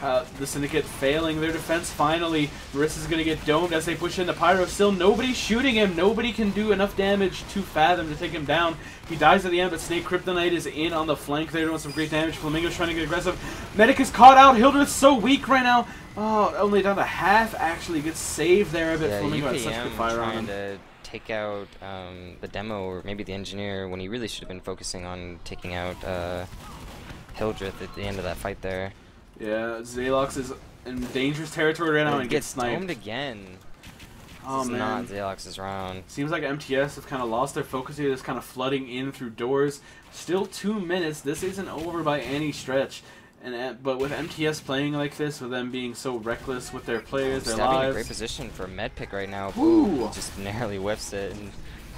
The Syndicate failing their defense finally. Marissa's going to get domed as they push in the Pyro. Still nobody shooting him. Nobody can do enough damage to Fathom to take him down. He dies at the end, but Snake Kryptonite is in on the flank there doing some great damage. Flamingo's trying to get aggressive. Medic is caught out. Hildreth's so weak right now. Oh, only down to half actually. Gets saved there a bit. Yeah, Flamingo had such good fire on him. To take out the demo, or maybe the engineer, when he really should have been focusing on taking out Hildreth at the end of that fight there. Yeah, xalox is in dangerous territory right now and gets sniped. Domed again. Oh man, not xalox's round. Seems like MTS have kind of lost their focus here. Just kind of flooding in through doors. Still 2 minutes. This isn't over by any stretch. But with MTS playing like this, with them being so reckless with their players, their lives. In a great position for a med pick right now. Ooh. Just narrowly whiffs it, and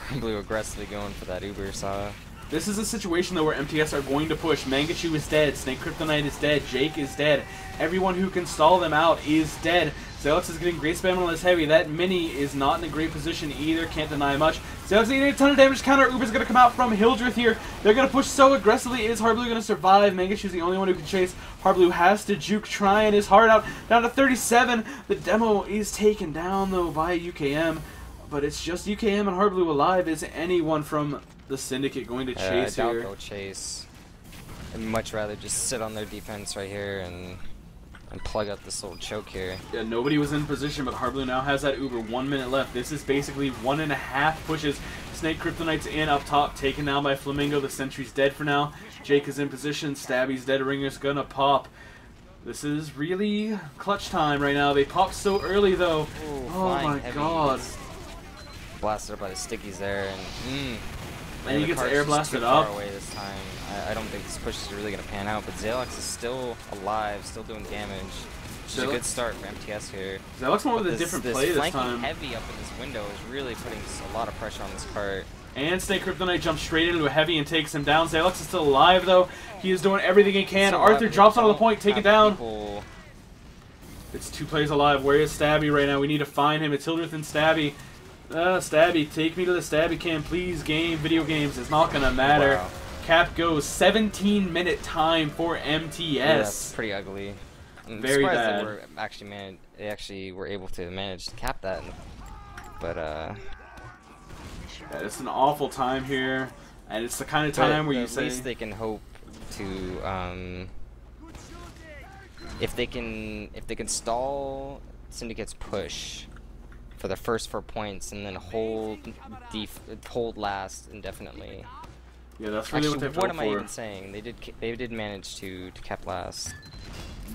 harbleu aggressively going for that Uber saw. This is a situation, though, where MTS are going to push. Mangachu is dead. Snake Kryptonite is dead. Jake is dead. Everyone who can stall them out is dead. xalox is getting great spam on this heavy. That mini is not in a great position either. Can't deny much. xalox is getting a ton of damage counter. Uber's going to come out from Hildreth here. They're going to push so aggressively. Is harbleu going to survive? Mangachu's the only one who can chase. harbleu has to juke, trying his heart out. Down to 37. The demo is taken down, though, by UKM. But it's just UKM and harbleu alive. Is anyone from the Syndicate going to chase I doubt here? they'll chase. I'd much rather just sit on their defense right here and plug out this little choke here. Yeah, nobody was in position, but harbleu now has that Uber. 1 minute left. This is basically 1.5 pushes. Snake Kryptonite's in up top, taken down by Flamingo. The sentry's dead for now. Jake is in position. Stabby's dead. Ringer's gonna pop. This is really clutch time right now. They popped so early, though. Ooh, oh my god. Blasted up by the stickies there, and he gets cart's air just blasted too far up. away this time. I don't think this push is really going to pan out, but xalox is still alive, still doing damage. Which is a good start for MTS here. xalox went with a different play this flanking time. heavy up in this window is really putting a lot of pressure on this cart. And Snake Kryptonite jumps straight into a heavy and takes him down. xalox is still alive, though. He is doing everything he can. Arthur drops onto the point, taken down. It's 2 players alive. Where is Stabby right now? We need to find him. It's Hildreth and Stabby. Stabby, take me to the Stabby cam, please. Video games. It's not gonna matter. Wow. Cap goes 17-minute time for MTS. Yeah, that's pretty ugly. I'm Very surprised bad. They actually were able to manage to cap that, but yeah, it's an awful time here, and it's the kind of time where you say at least they can hope to if they can stall Syndicate's push for the first 4 points and then hold last indefinitely. Yeah, that's really Actually, what am I even saying? They did manage to cap last.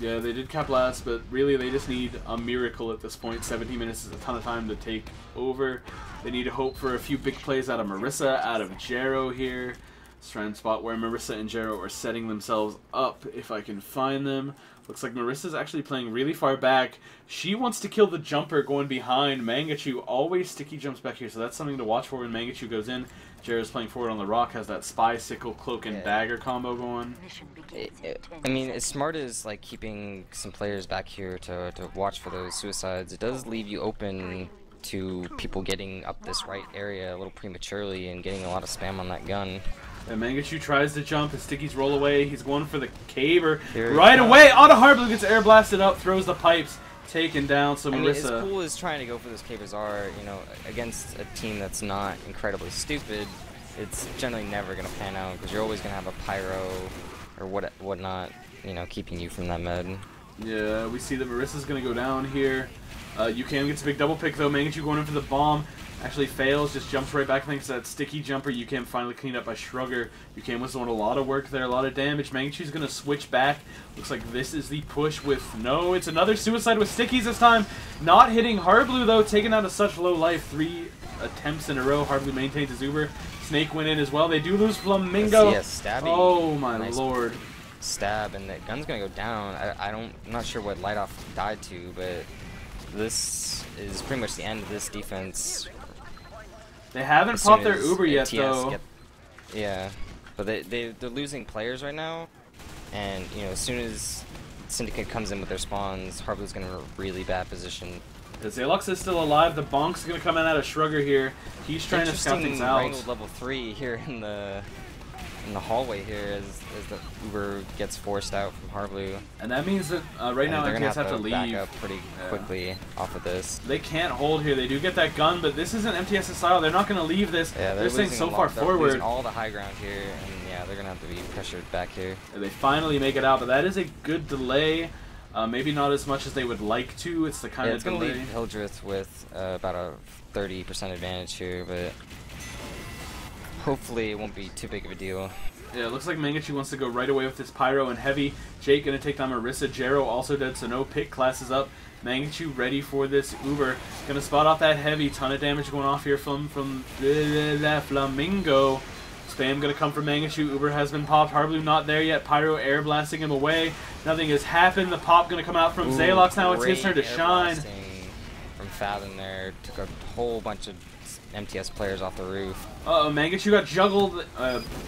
Yeah, they did cap last, but really they just need a miracle at this point. 17 minutes is a ton of time to take over. They need to hope for a few big plays out of Marissa, out of Jero here. Let's try and spot where Marissa and Jero are setting themselves up, if I can find them. Looks like Marissa's actually playing really far back. She wants to kill the jumper going behind. Mangachu always sticky jumps back here, so that's something to watch for when Mangachu goes in. Jero's playing forward on the rock, has that spy, sickle, cloak, and dagger combo going. I mean, as smart as like keeping some players back here to watch for those suicides, it does leave you open to people getting up this right area a little prematurely and getting a lot of spam on that gun. And Mangachu tries to jump, his stickies roll away, he's going for the caber. Right away, auto harbleu gets air blasted up, throws the pipes, taken down, so Marissa... I mean, as cool as trying to go for those cabers are, you know, against a team that's not incredibly stupid, it's generally never going to pan out, because you're always going to have a pyro or whatnot, you know, keeping you from that med. Yeah, we see that Marissa's going to go down here. UKM gets a big double pick, though. Mangachu going in for the bomb. Actually fails, just jumps right back thanks to that sticky jumper. UKM finally cleaned up by Shrugger. UKM was doing a lot of work there, a lot of damage. Mangachu's going to switch back. Looks like this is the push with... No, it's another suicide with stickies this time. Not hitting harbleu, though, taken out of such low life. 3 attempts in a row. harbleu maintains his Uber. Snake went in as well. They do lose Flamingo. Oh, my lord. Stab, and the gun's going to go down. I'm not sure what Light Off died to, but this is pretty much the end of this defense. They haven't popped their Uber yet, though. Yeah, but they're losing players right now, and you know, as soon as Syndicate comes in with their spawns, harbleu's gonna be in a really bad position. The xalox is still alive. The bonk's gonna come in out of Shrugger here. He's trying to scout things out. Wrangled level 3 here in the hallway here as the Uber gets forced out from harbleu. And that means that right now MTS have to leave. Back up pretty quickly off of this. They can't hold here. They do get that gun, but this isn't MTS's style. They're not going to leave this. Yeah, they're staying so far forward. They're losing all the high ground here, and yeah, they're going to have to be pressured back here. And they finally make it out, but that is a good delay. Maybe not as much as they would like to. It's the kind of delay. It's going to leave Hildreth with about a 30% advantage here, but hopefully it won't be too big of a deal. Yeah, it looks like Mangachu wants to go right away with his pyro and heavy. Jake gonna take down Marissa. Jero also dead, so no pick classes up. Mangachu ready for this Uber. Gonna spot off that heavy. Ton of damage going off here from Flamingo. Spam gonna come from Mangachu. Uber has been popped. harbleu not there yet. Pyro air blasting him away. Nothing has happened. The pop gonna come out from xalox. Now it's his turn to shine. From Fathom there. Took a whole bunch of MTS players off the roof. Uh-oh, Mangachu got juggled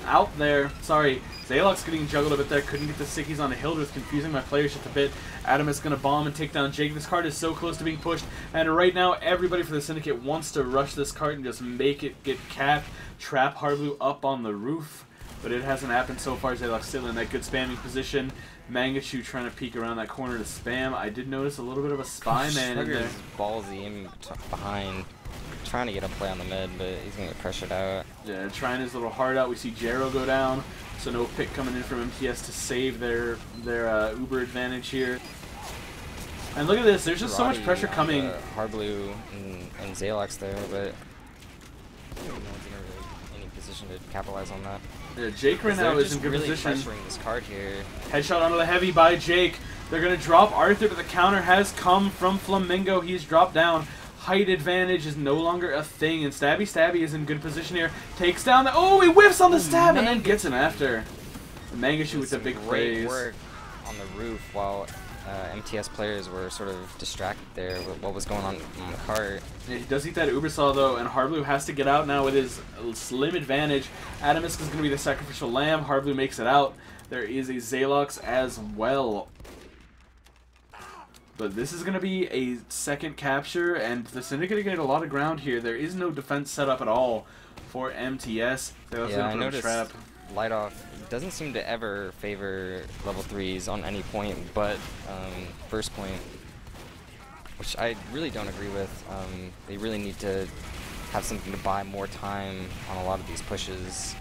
out there. Sorry, xalox getting juggled a bit there. Couldn't get the stickies on Hildreth, confusing my players just a bit. Adam is going to bomb and take down Jake. This card is so close to being pushed, and right now everybody for the Syndicate wants to rush this card and just make it get capped. Trap harbleu up on the roof, but it hasn't happened so far. xalox still in that good spamming position. Mangachu trying to peek around that corner to spam. I did notice a little bit of a spy man in there. Ballsy in behind, trying to get a play on the mid, but he's going to get pressured out. Yeah, trying his little heart out. We see Jero go down, so no pick coming in from MTS to save their Uber advantage here. And look at this, there's just so much pressure coming. harbleu and xalox there, but no one's in any position to capitalize on that. Yeah, Jake right now is in good really position. Pressuring this card here. Headshot onto the heavy by Jake. They're going to drop Arthur, but the counter has come from Flamingo. He's dropped down. Height advantage is no longer a thing, and Stabby is in good position here. Takes down the... Oh, he whiffs on the stab and then gets him after. Mangachu with a big praise. Work on the roof while MTS players were sort of distracted there with what was going on the cart. Yeah, he does eat that Ubersaw though, and harbleu has to get out now with his slim advantage. Adamus is going to be the sacrificial lamb. harbleu makes it out. There is a xalox as well. But this is going to be a second capture, and the Syndicate are getting a lot of ground here. There is no defense set up at all for MTS. Yeah, I noticed Light Off doesn't seem to ever favor level 3s on any point but first point, which I really don't agree with. They really need to have something to buy more time on a lot of these pushes.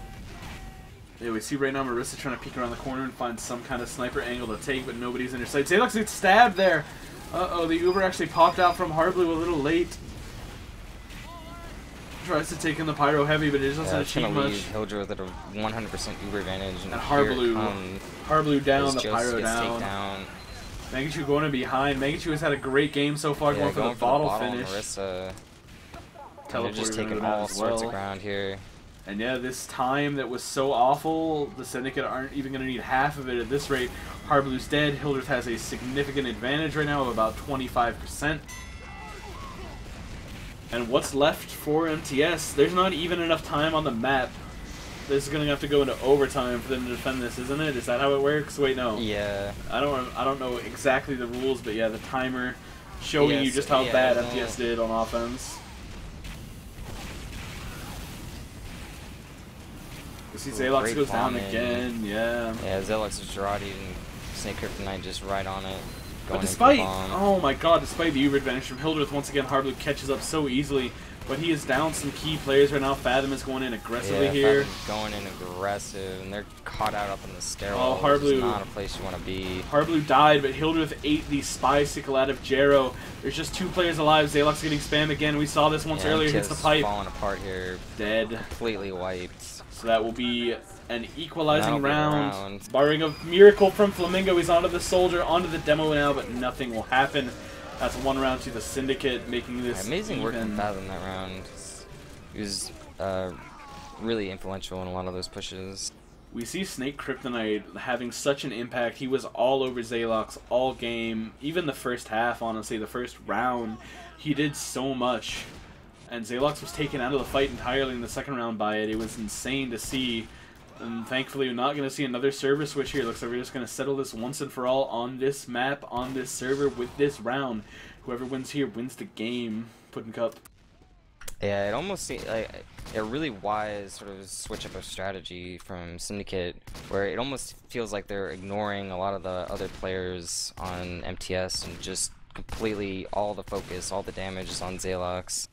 Yeah, we see right now Marissa trying to peek around the corner and find some kind of sniper angle to take, but nobody's in her sight. xalox gets stabbed there. Uh-oh, the Uber actually popped out from harbleu a little late. Tries to take in the pyro heavy, but it doesn't achieve much. Hildreth with a 100% Uber advantage. And harbleu down, the pyro down. Mangachu going in behind. Mangachu has had a great game so far, going for the bottle finish. Marissa. They're just taking all sorts of ground here. And yeah, this time that was so awful, the Syndicate aren't even going to need half of it at this rate. harbleu's dead. Hildreth has a significant advantage right now of about 25%. And what's left for MTS? There's not even enough time on the map. This is going to have to go into overtime for them to defend this, isn't it? Is that how it works? Wait, no. Yeah. I don't know exactly the rules, but yeah, the timer showing you just how bad MTS did on offense. You see xalox goes down again, yeah. Yeah, xalox is Girardi and Snake Kryptonite just right on it. But despite, oh my god, despite the Uber advantage from Hildreth, once again harbleu catches up so easily. But he is down some key players right now. Fathom is going in aggressively here. Going in aggressive, and they're caught out up in the stairwell. Oh, harbleu. Which is not a place you want to be. harbleu died, but Hildreth ate the spy sickle out of Jero. There's just 2 players alive. xalox getting spammed again. We saw this once earlier. Hits the pipe. Falling apart here. Dead. Completely wiped. So that will be an equalizing round. Barring a miracle from Flamingo, he's onto the soldier, onto the demo now, but nothing will happen. That's 1 round to the Syndicate, making this amazing work from Fathom that round. He was really influential in a lot of those pushes. We see Snake Kryptonite having such an impact. He was all over xalox all game, even the first half, honestly, the first round. He did so much. And xalox was taken out of the fight entirely in the second round by it. It was insane to see. And thankfully, we're not going to see another server switch here. Looks like we're just going to settle this once and for all on this map, on this server, with this round. Whoever wins here wins the game. Puddin' Cup. Yeah, it almost seems like a really wise sort of switch up of strategy from Syndicate, where it almost feels like they're ignoring a lot of the other players on MTS and just completely all the focus, all the damage is on xalox.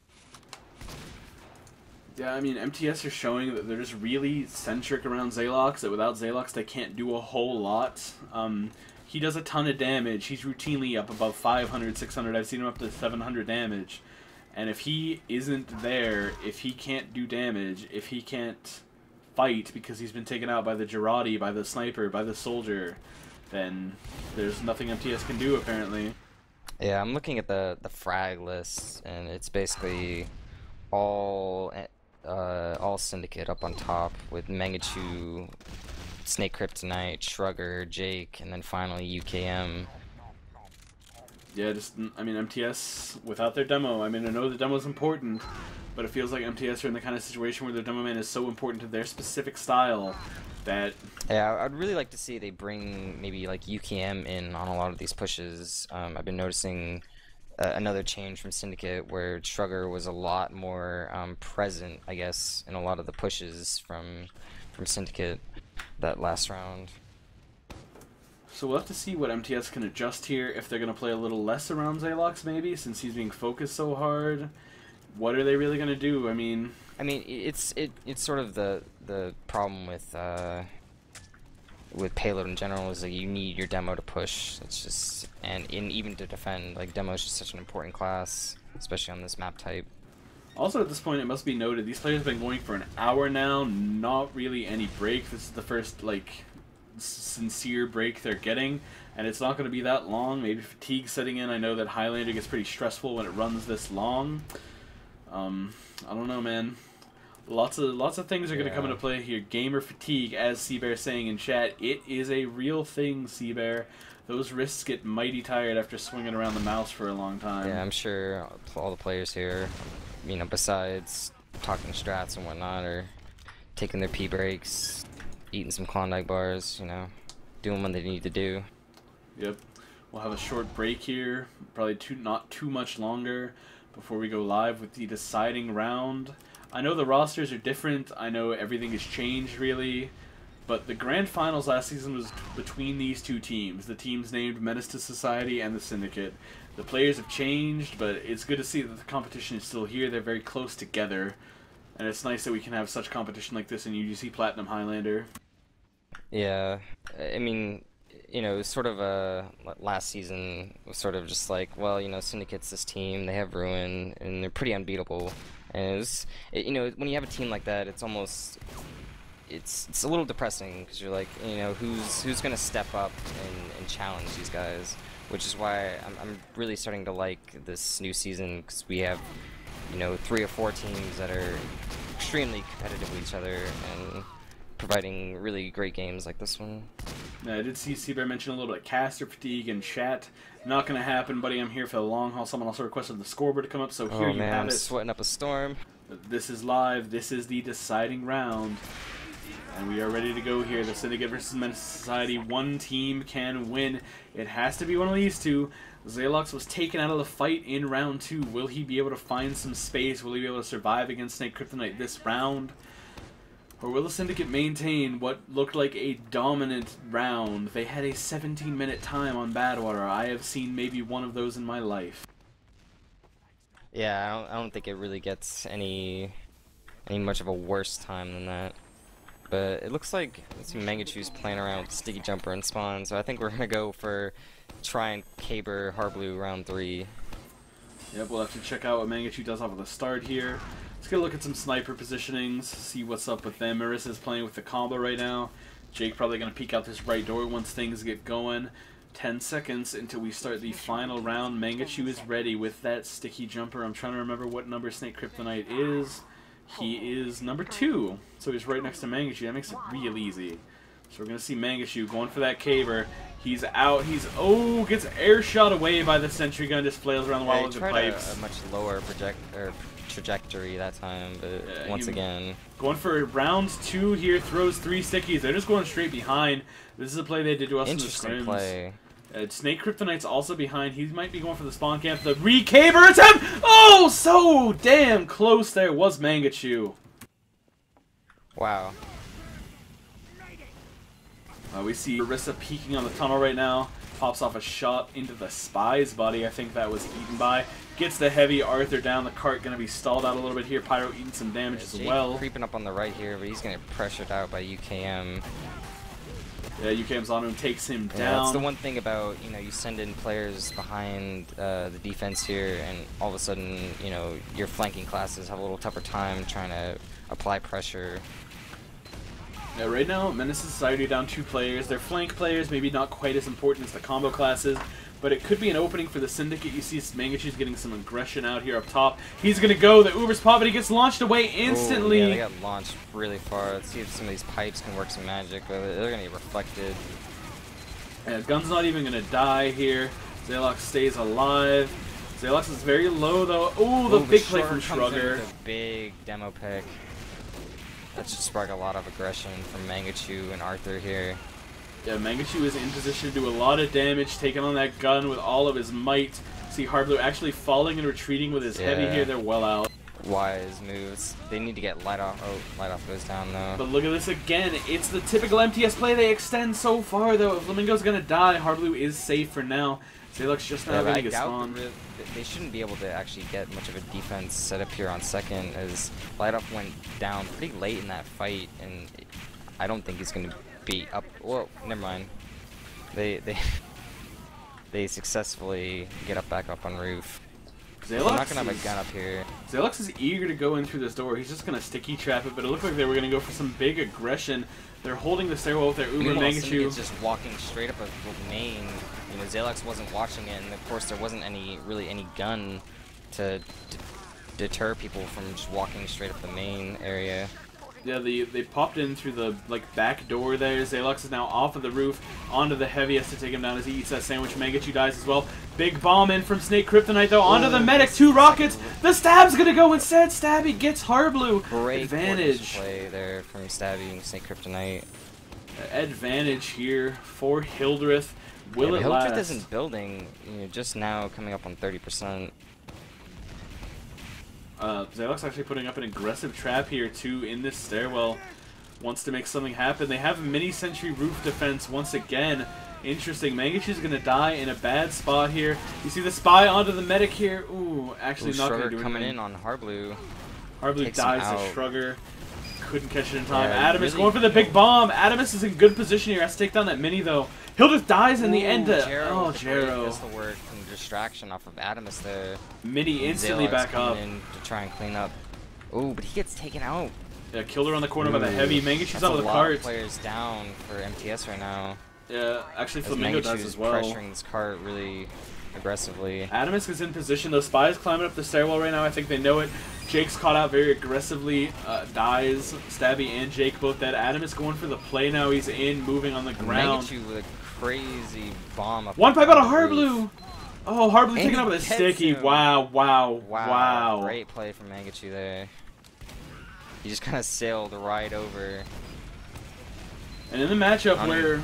Yeah, I mean, MTS are showing that they're just really centric around xalox, that without xalox they can't do a whole lot. He does a ton of damage. He's routinely up above 500, 600. I've seen him up to 700 damage. And if he isn't there, if he can't do damage, if he can't fight because he's been taken out by the Girardi, by the sniper, by the soldier, then there's nothing MTS can do, apparently. Yeah, I'm looking at the frag list, and it's basically all Syndicate up on top with Mangachu, Snake Kryptonite, Shrugger, Jake, and then finally UKM. Yeah, just, I mean, MTS, without their demo, I mean, I know the demo's important, but it feels like MTS are in the kind of situation where their demo man is so important to their specific style that... Yeah, I'd really like to see they bring maybe like UKM in on a lot of these pushes. I've been noticing another change from Syndicate where Shrugger was a lot more present, I guess, in a lot of the pushes from Syndicate that last round. So we'll have to see what MTS can adjust here, if they're going to play a little less around xalox maybe, since he's being focused so hard. What are they really going to do? I mean, it's sort of the problem with payload in general is that you need your demo to push. It's just, and even to defend, like demo is just such an important class, especially on this map type. Also at this point, it must be noted, these players have been going for an hour now, not really any break. This is the first, like, sincere break they're getting, and it's not going to be that long. Maybe fatigue setting in. I know that Highlander gets pretty stressful when it runs this long. I don't know, man. Lots of things are going to come into play here. Gamer fatigue, as Seabear's saying in chat, it is a real thing, Seabear. Those wrists get mighty tired after swinging around the mouse for a long time. Yeah, I'm sure all the players here, you know, besides talking strats and whatnot, are taking their pee breaks, eating some Klondike bars, you know, doing what they need to do. Yep. We'll have a short break here, probably not too much longer, before we go live with the deciding round. I know the rosters are different, I know everything has changed really, but the grand finals last season was between these two teams, the teams named Menace to Society and the Syndicate. The players have changed, but it's good to see that the competition is still here. They're very close together, and it's nice that we can have such competition like this in UGC Platinum Highlander. Yeah, I mean, you know, sort of last season was sort of just like, well, you know, Syndicate's this team, they have Ruin, and they're pretty unbeatable. And you know, when you have a team like that, it's almost, it's a little depressing because you're like, you know, who's gonna step up and challenge these guys, which is why I'm really starting to like this new season, because we have, you know, 3 or 4 teams that are extremely competitive with each other and providing really great games like this one. I did see Seabear mention a little bit of caster fatigue in chat. Not going to happen, buddy. I'm here for the long haul. Someone also requested the scoreboard to come up, so here you have I'm it. sweating up a storm. This is live. This is the deciding round. And we are ready to go here. The Syndicate versus Menace Society. One team can win. It has to be one of these two. xalox was taken out of the fight in round 2. Will he be able to find some space? Will he be able to survive against Snake Kryptonite this round? Or will the Syndicate maintain what looked like a dominant round? They had a 17-minute time on Badwater. I have seen maybe one of those in my life. Yeah, I don't think it really gets any much of a worse time than that. But it looks like, let's see, Mangachu's playing around with Sticky Jumper and Spawn, so I think we're gonna go for try and caber harbleu round 3. Yep, we'll have to check out what Mangachu does off of the start here. Let's get a look at some sniper positionings, see what's up with them. Marissa's playing with the combo right now. Jake probably going to peek out this right door once things get going. 10 seconds until we start the final round. Mangachu is ready with that sticky jumper. I'm trying to remember what number Snake Kryptonite is. He is number 2, so he's right next to Mangachu. That makes it real easy. So we're going to see Mangachu going for that caber. He's out. He's, oh, gets air shot away by the sentry gun. Just flails around the wall with the pipes. A much lower trajectory that time, but once again, going for round 2 here, throws 3 stickies. They're just going straight behind. This is a play they did to us in the scrims. Interesting play. Snake Kryptonite's also behind. He might be going for the spawn camp. The re-caber attempt! Oh, so damn close there was Mangachu. Wow. We see Marissa peeking on the tunnel right now. Pops off a shot into the spy's body. I think that was eaten by. Gets the heavy Arthur down. The cart going to be stalled out a little bit here. Pyro eating some damage as well. Creeping up on the right here, but he's going to get pressured out by UKM. Yeah, UKM's on him, takes him down. That's the one thing about, you know, you send in players behind the defense here, and all of a sudden, you know, your flanking classes have a little tougher time trying to apply pressure. Yeah, right now, Menace Society down 2 players. Their flank players maybe not quite as important as the combo classes, but it could be an opening for the Syndicate. You see Mangachu's getting some aggression out here up top. He's going to go, the Uber's pop, but he gets launched away instantly. Ooh, yeah, they got launched really far. Let's see if some of these pipes can work some magic, but they're going to get reflected. Yeah, Gun's not even going to die here. xalox stays alive. xalox is very low, though. Ooh, the big play from Shrugger. A big demo pick. That should spark a lot of aggression from Mangachu and Arthur here. Yeah, Mangachu is in position to do a lot of damage, taking on that gun with all of his might. See harbleu actually falling and retreating with his heavy here. They're well out. Wise moves. They need to get light off. Oh, light off goes down though. But look at this again. It's the typical MTS play. They extend so far though. If Flamingo's gonna die, harbleu is safe for now. xalox just now getting a spawn. They shouldn't be able to actually get much of a defense set up here on second, as light off went down pretty late in that fight, and I don't think he's gonna be up. Well, never mind. They successfully get up back up on roof. I'm not gonna have a gun up here. xalox is eager to go in through this door. He's just gonna sticky trap it, but it looked like they were gonna go for some big aggression. They're holding the stairwell with their Uber Mangachu. Syndicate's just walking straight up a main. You know, xalox wasn't watching it, and of course there wasn't really any gun to deter people from just walking straight up the main area. Yeah, they popped in through the back door there. xalox is now off of the roof onto the heaviest to take him down as he eats that sandwich. Mangachu dies as well. Big bomb in from Snake Kryptonite though onto the medic. 2 rockets. The stab's gonna go instead. Stabby gets harbleu. Great advantage play there from Stabby and Snake Kryptonite. Advantage here for Hildreth. Will it last? Hildreth isn't building. You know, just now coming up on 30%. xalox actually putting up an aggressive trap here too in this stairwell. Wants to make something happen. They have mini sentry roof defense once again. Interesting. Mangachu's gonna die in a bad spot here. You see the spy onto the medic here. Ooh, actually not gonna do anything. Coming in on harbleu. harbleu dies to Shrugger. Couldn't catch it in time. Adamus going for the big bomb. Adamus is in good position here. Has to take down that mini though. Hildreth dies in the end. Jero. Jero. That's the word. Distraction off of Adamus there. Mini instantly back up in to try and clean up. Ooh, but he gets taken out. Yeah, killed her on the corner by the heavy. Mangachu's out of the cart. Of players down for MTS right now. Yeah, actually Flamingo does as well. Pressuring this cart really aggressively. Adamus is in position. Those spies climbing up the stairwell right now. I think they know it. Jake's caught out very aggressively. Dies. Stabby and Jake both dead. Adamus going for the play now. He's in, moving on the ground. Mangachu with a crazy bomb up. One pipe out of harbleu. Oh, harbleu taking up with a sticky. Wow. Great play from Mangachu there. He just kind of sailed right over. And in the matchup where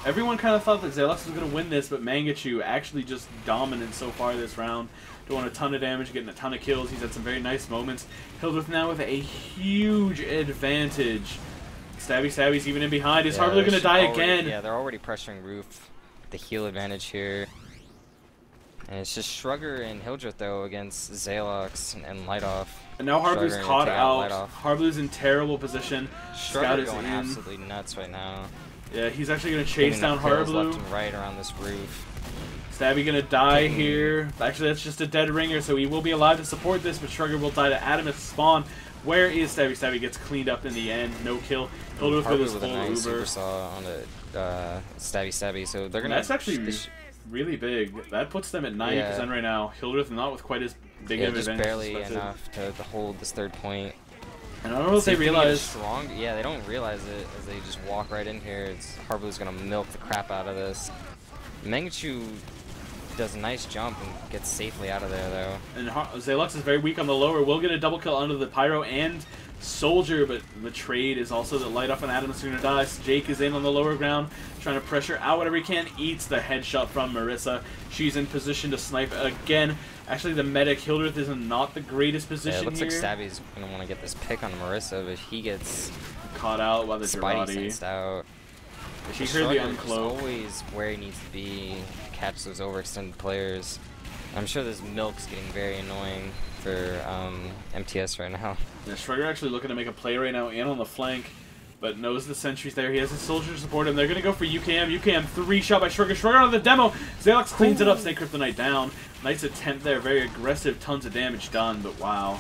everyone kind of thought that xalox was going to win this, but Mangachu actually just dominant so far this round. Doing a ton of damage, getting a ton of kills. He's had some very nice moments. Hildreth now with a huge advantage. Stabby's even in behind. Is harbleu going to die again? Yeah, they're already pressuring roof. The heal advantage here. And it's just Shrugger and Hildreth though against xalox and light off. And now harbleu's caught out. harbleu's in terrible position. Scout is going absolutely nuts right now. Yeah, he's actually going to chase down harbleu. Left and right around this roof. Stabby going to die here. Actually, that's just a dead ringer, so he will be alive to support this, but Shrugger will die to Adamus spawn. Where is Stabby? Stabby gets cleaned up in the end. No kill. Hildreth with his full nice Uber. Super saw on the Stabby. So they're going to... That's actually really big. That puts them at 90% right now. Hildreth not with quite as big of an advantage. Just barely enough to hold this third point. And I don't know if they realize. Yeah, they don't realize it as they just walk right in here. harbleu's gonna milk the crap out of this. Mangachu does a nice jump and gets safely out of there though. And xalox is very weak on the lower. Will get a double kill under the pyro and soldier, but the trade is also that light off and Adamus are gonna die. Jake is in on the lower ground, trying to pressure out whatever he can. Eats the headshot from Marissa. She's in position to snipe again. Actually, the medic Hildreth is in not the greatest position it looks here. Like Stabby's gonna want to get this pick on Marissa, but he gets caught out by the Spidey sensed out. She heard the uncloak. Always where he needs to be to catch those overextended players. I'm sure this milk's getting very annoying for MTS right now. Yeah, Shrugger actually looking to make a play right now in on the flank, but knows the sentry's there. He has his soldier to support him. They're going to go for UKM. UKM 3 shot by Shrugger. Shrugger on the demo. xalox cleans it up. Snake Kryptonite down. Nice attempt there. Very aggressive. Tons of damage done, but wow.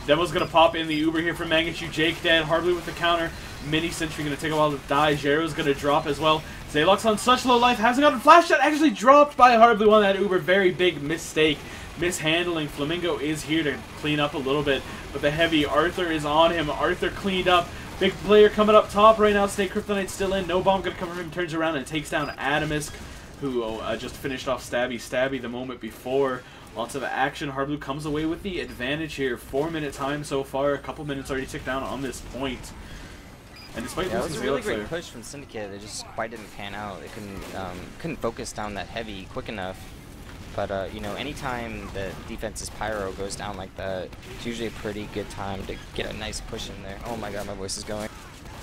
Demo's going to pop in the Uber here for Mangachu. Jake dead. harbleu with the counter. Mini sentry going to take a while to die. Jero's going to drop as well. xalox on such low life. Hasn't gotten flash shot. Actually dropped by harbleu on that Uber. Very big mistake. Mishandling. Flamingo is here to clean up a little bit, but the heavy Arthur is on him. Arthur cleaned up. Big player coming up top right now. Snake Kryptonite still in. No bomb going to come from him. Turns around and takes down Adamus, who just finished off Stabby the moment before. Lots of action. harbleu comes away with the advantage here. 4-minute time so far. A couple minutes already ticked down on this point. And despite that was a really great there, push from Syndicate. It just quite didn't pan out. They couldn't focus down that heavy quick enough. But you know, anytime the defense's pyro goes down like that, it's usually a pretty good time to get a nice push in there. Oh my god, my voice is going.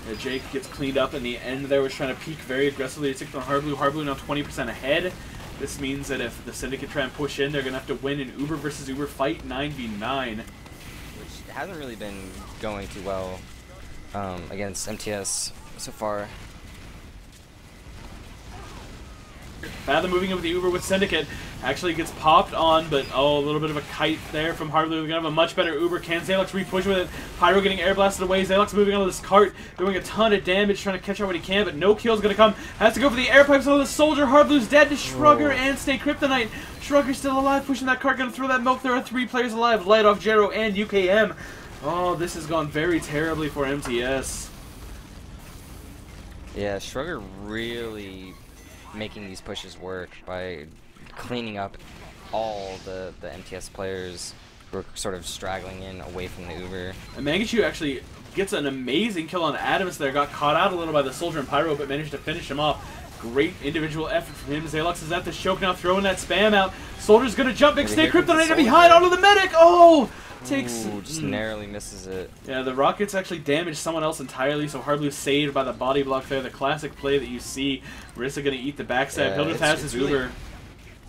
Yeah, Jake gets cleaned up in the end there. Was trying to peek very aggressively to take on harbleu. harbleu now 20% ahead. This means that if the Syndicate try and push in, they're going to have to win an Uber versus Uber fight 9v9. Which hasn't really been going too well against MTS so far. Fathom moving in with the Uber with Syndicate. Actually gets popped on, but oh, a little bit of a kite there from harbleu. We're going to have a much better Uber. Can xalox re-push with it? Pyro getting air blasted away. xalox moving onto this cart, doing a ton of damage, trying to catch out what he can, but no kill's going to come. Has to go for the air pipes on the soldier. harbleu's dead to Shrugger and Stay Kryptonite. Shrugger's still alive, pushing that cart, going to throw that milk. There are 3 players alive. Light off Jero and UKM. Oh, this has gone very terribly for MTS. Yeah, Shrugger really making these pushes work by cleaning up all the MTS players who are sort of straggling in away from the Uber. And Mangachu actually gets an amazing kill on Adams there. Got caught out a little by the soldier and pyro, but managed to finish him off. Great individual effort from him. xalox is at the choke now, throwing that spam out. Soldier's gonna jump, big Stay Kryptonite behind onto the medic. Oh! Takes just narrowly misses it. Yeah, the rockets actually damaged someone else entirely, so harbleu saved by the body block there. The classic play that you see. Marissa gonna eat the backstab. Hildreth has his Uber.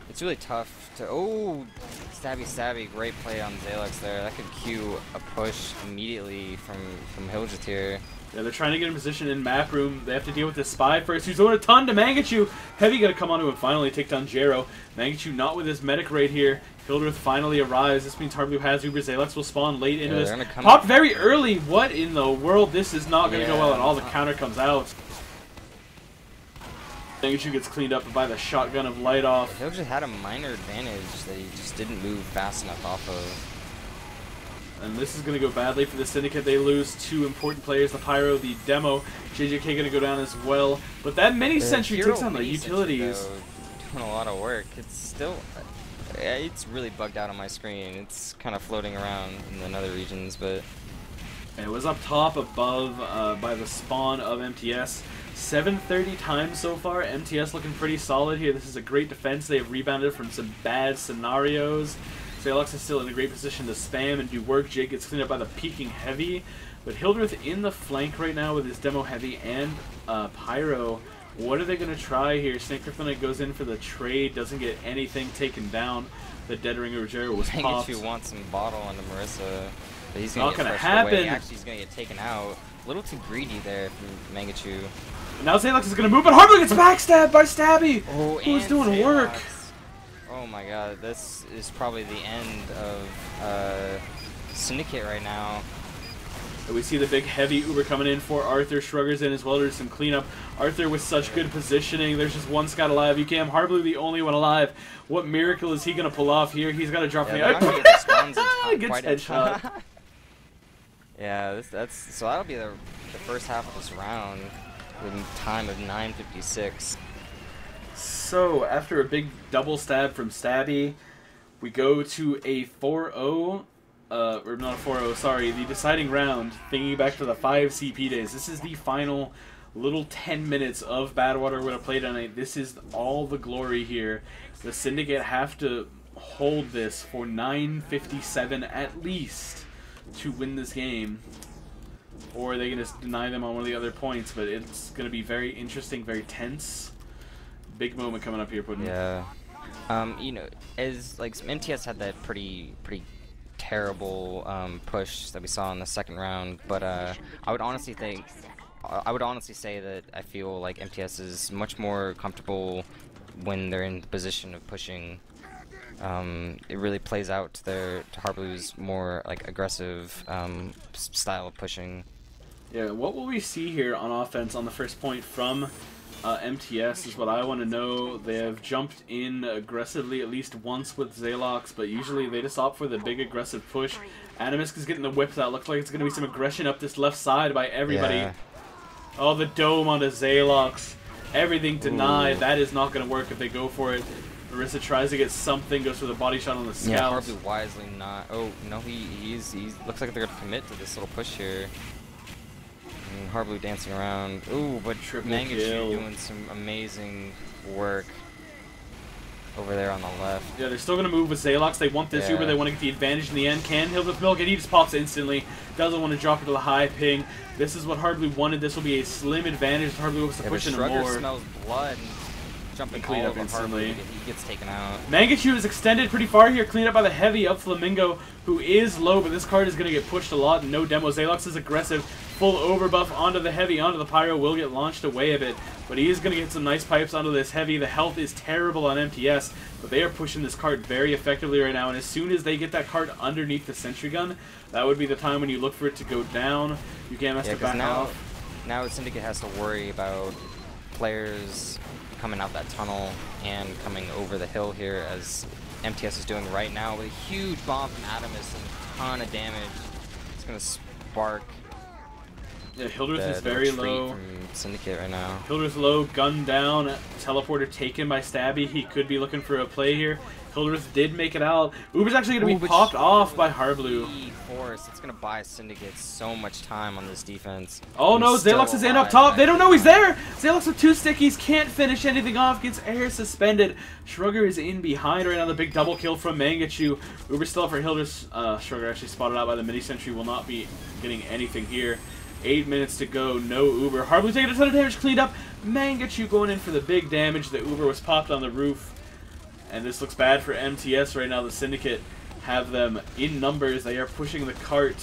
It's really tough to. Oh, stabby, great play on xalox there. That could cue a push immediately from Hildreth here. Yeah, they're trying to get in position in map room. They have to deal with this spy first. He's doing a ton to Mangachu. Heavy gonna come onto him finally, take down Jero. Mangachu not with his medic right here. Hildreth finally arrives. This means harbleu has Uber. xalox will spawn late into this. Popped very early. What in the world? This is not going to go well at all. The counter comes out. Mangachu gets cleaned up by the shotgun of Light Off. Hildreth had a minor advantage that he just didn't move fast enough off of. And this is going to go badly for the Syndicate. They lose 2 important players, the Pyro, the Demo. JJK going to go down as well. But that mini-sentry takes on the utilities. Though, doing a lot of work. It's still... It's really bugged out on my screen. It's kind of floating around in the other regions, but... And it was up top above by the spawn of MTS. 730 times so far. MTS looking pretty solid here. This is a great defense. They've rebounded from some bad scenarios. xalox is still in a great position to spam and do work. Jake gets cleaned up by the peeking heavy. But Hildreth in the flank right now with his demo heavy and Pyro. What are they going to try here? Stay Kryptonite goes in for the trade, doesn't get anything taken down. The Dead Ring of Rogero was popped. Mangachu wants some bottle onto Marissa, but he's not going to happen. Away. Actually, he's going to get taken out. A little too greedy there from Mangachu. And now xalox is going to move, but harbleu gets backstabbed by Stabby, oh, who's doing xalox. work. Oh my god, this is probably the end of Syndicate right now. And we see the big heavy Uber coming in for Arthur. Shrugger's in as well. There's some cleanup. Arthur with such good positioning. There's just one scout alive. UKM harbleu the only one alive. What miracle is he going to pull off here? He's got to drop yeah, the gets headshot. Yeah, so that'll be the first half of this round with a time of 9:56. So after a big double stab from Stabby, we go to a 4-0. Or not a 4-0, sorry, the deciding round, thinking back to the 5 CP days. This is the final little 10 minutes of Badwater we're going to play tonight. This is all the glory here. The Syndicate have to hold this for 9:57 at least to win this game. Or they can just deny them on one of the other points, but it's going to be very interesting, very tense. Big moment coming up here, Puddin. Yeah. You know, as like MTS had that pretty terrible push that we saw in the second round, but I would honestly say that I feel like MTS is much more comfortable when they're in the position of pushing. It really plays out to harbleu's more like aggressive style of pushing. Yeah, what will we see here on offense on the first point from MTS is what I want to know. They have jumped in aggressively at least once with xalox, but usually they just opt for the big aggressive push. Animus is getting the whips out. Looks like it's going to be some aggression up this left side by everybody. Yeah. Oh, the dome onto xalox. Everything denied. Ooh. That is not going to work if they go for it. Marissa tries to get something, goes for the body shot on the scout. Yeah, harbleu wisely not. Oh, no, he's looks like they're going to commit to this little push here. And harbleu dancing around. Ooh, but Mangachu doing some amazing work over there on the left. Yeah, they're still going to move with xalox. They want this Uber. They want to get the advantage in the end. Can Hildreth milk it? He just pops instantly. Doesn't want to drop it to the high ping. This is what harbleu wanted. This will be a slim advantage. harbleu wants to push into more. Shrugger smells blood. Jumping clean up instantly. He gets taken out. Mangachu is extended pretty far here, cleaned up by the heavy of Flamingo, who is low, but this card is going to get pushed a lot. No demo. xalox is aggressive. Full overbuff onto the heavy, onto the pyro. Will get launched away a bit, but he is going to get some nice pipes onto this heavy. The health is terrible on MTS, but they are pushing this card very effectively right now, and as soon as they get that card underneath the sentry gun, that would be the time when you look for it to go down. You can't mess to back off. Now Syndicate has to worry about players coming out that tunnel and coming over the hill here, as MTS is doing right now with a huge bomb from Adamus and a ton of damage. It's going to spark. Yeah, Hildreth is very low. From Syndicate right now. Hildreth low, gun down, teleporter taken by Stabby. He could be looking for a play here. Hildreth did make it out. Uber's actually going to be popped off by harbleu. Force. It's going to buy Syndicate so much time on this defense. Oh no, xalox is in up top. They don't know he's there. xalox with 2 stickies, can't finish anything off, gets air suspended. Shrugger is in behind right now. The big double kill from Mangachu. Uber still up for Hildreth. Shrugger actually spotted out by the mini sentry, will not be getting anything here. 8 minutes to go, no Uber. harbleu taking a ton of damage, cleaned up. Mangachu going in for the big damage. The Uber was popped on the roof. And this looks bad for MTS right now. The Syndicate have them in numbers. They are pushing the cart.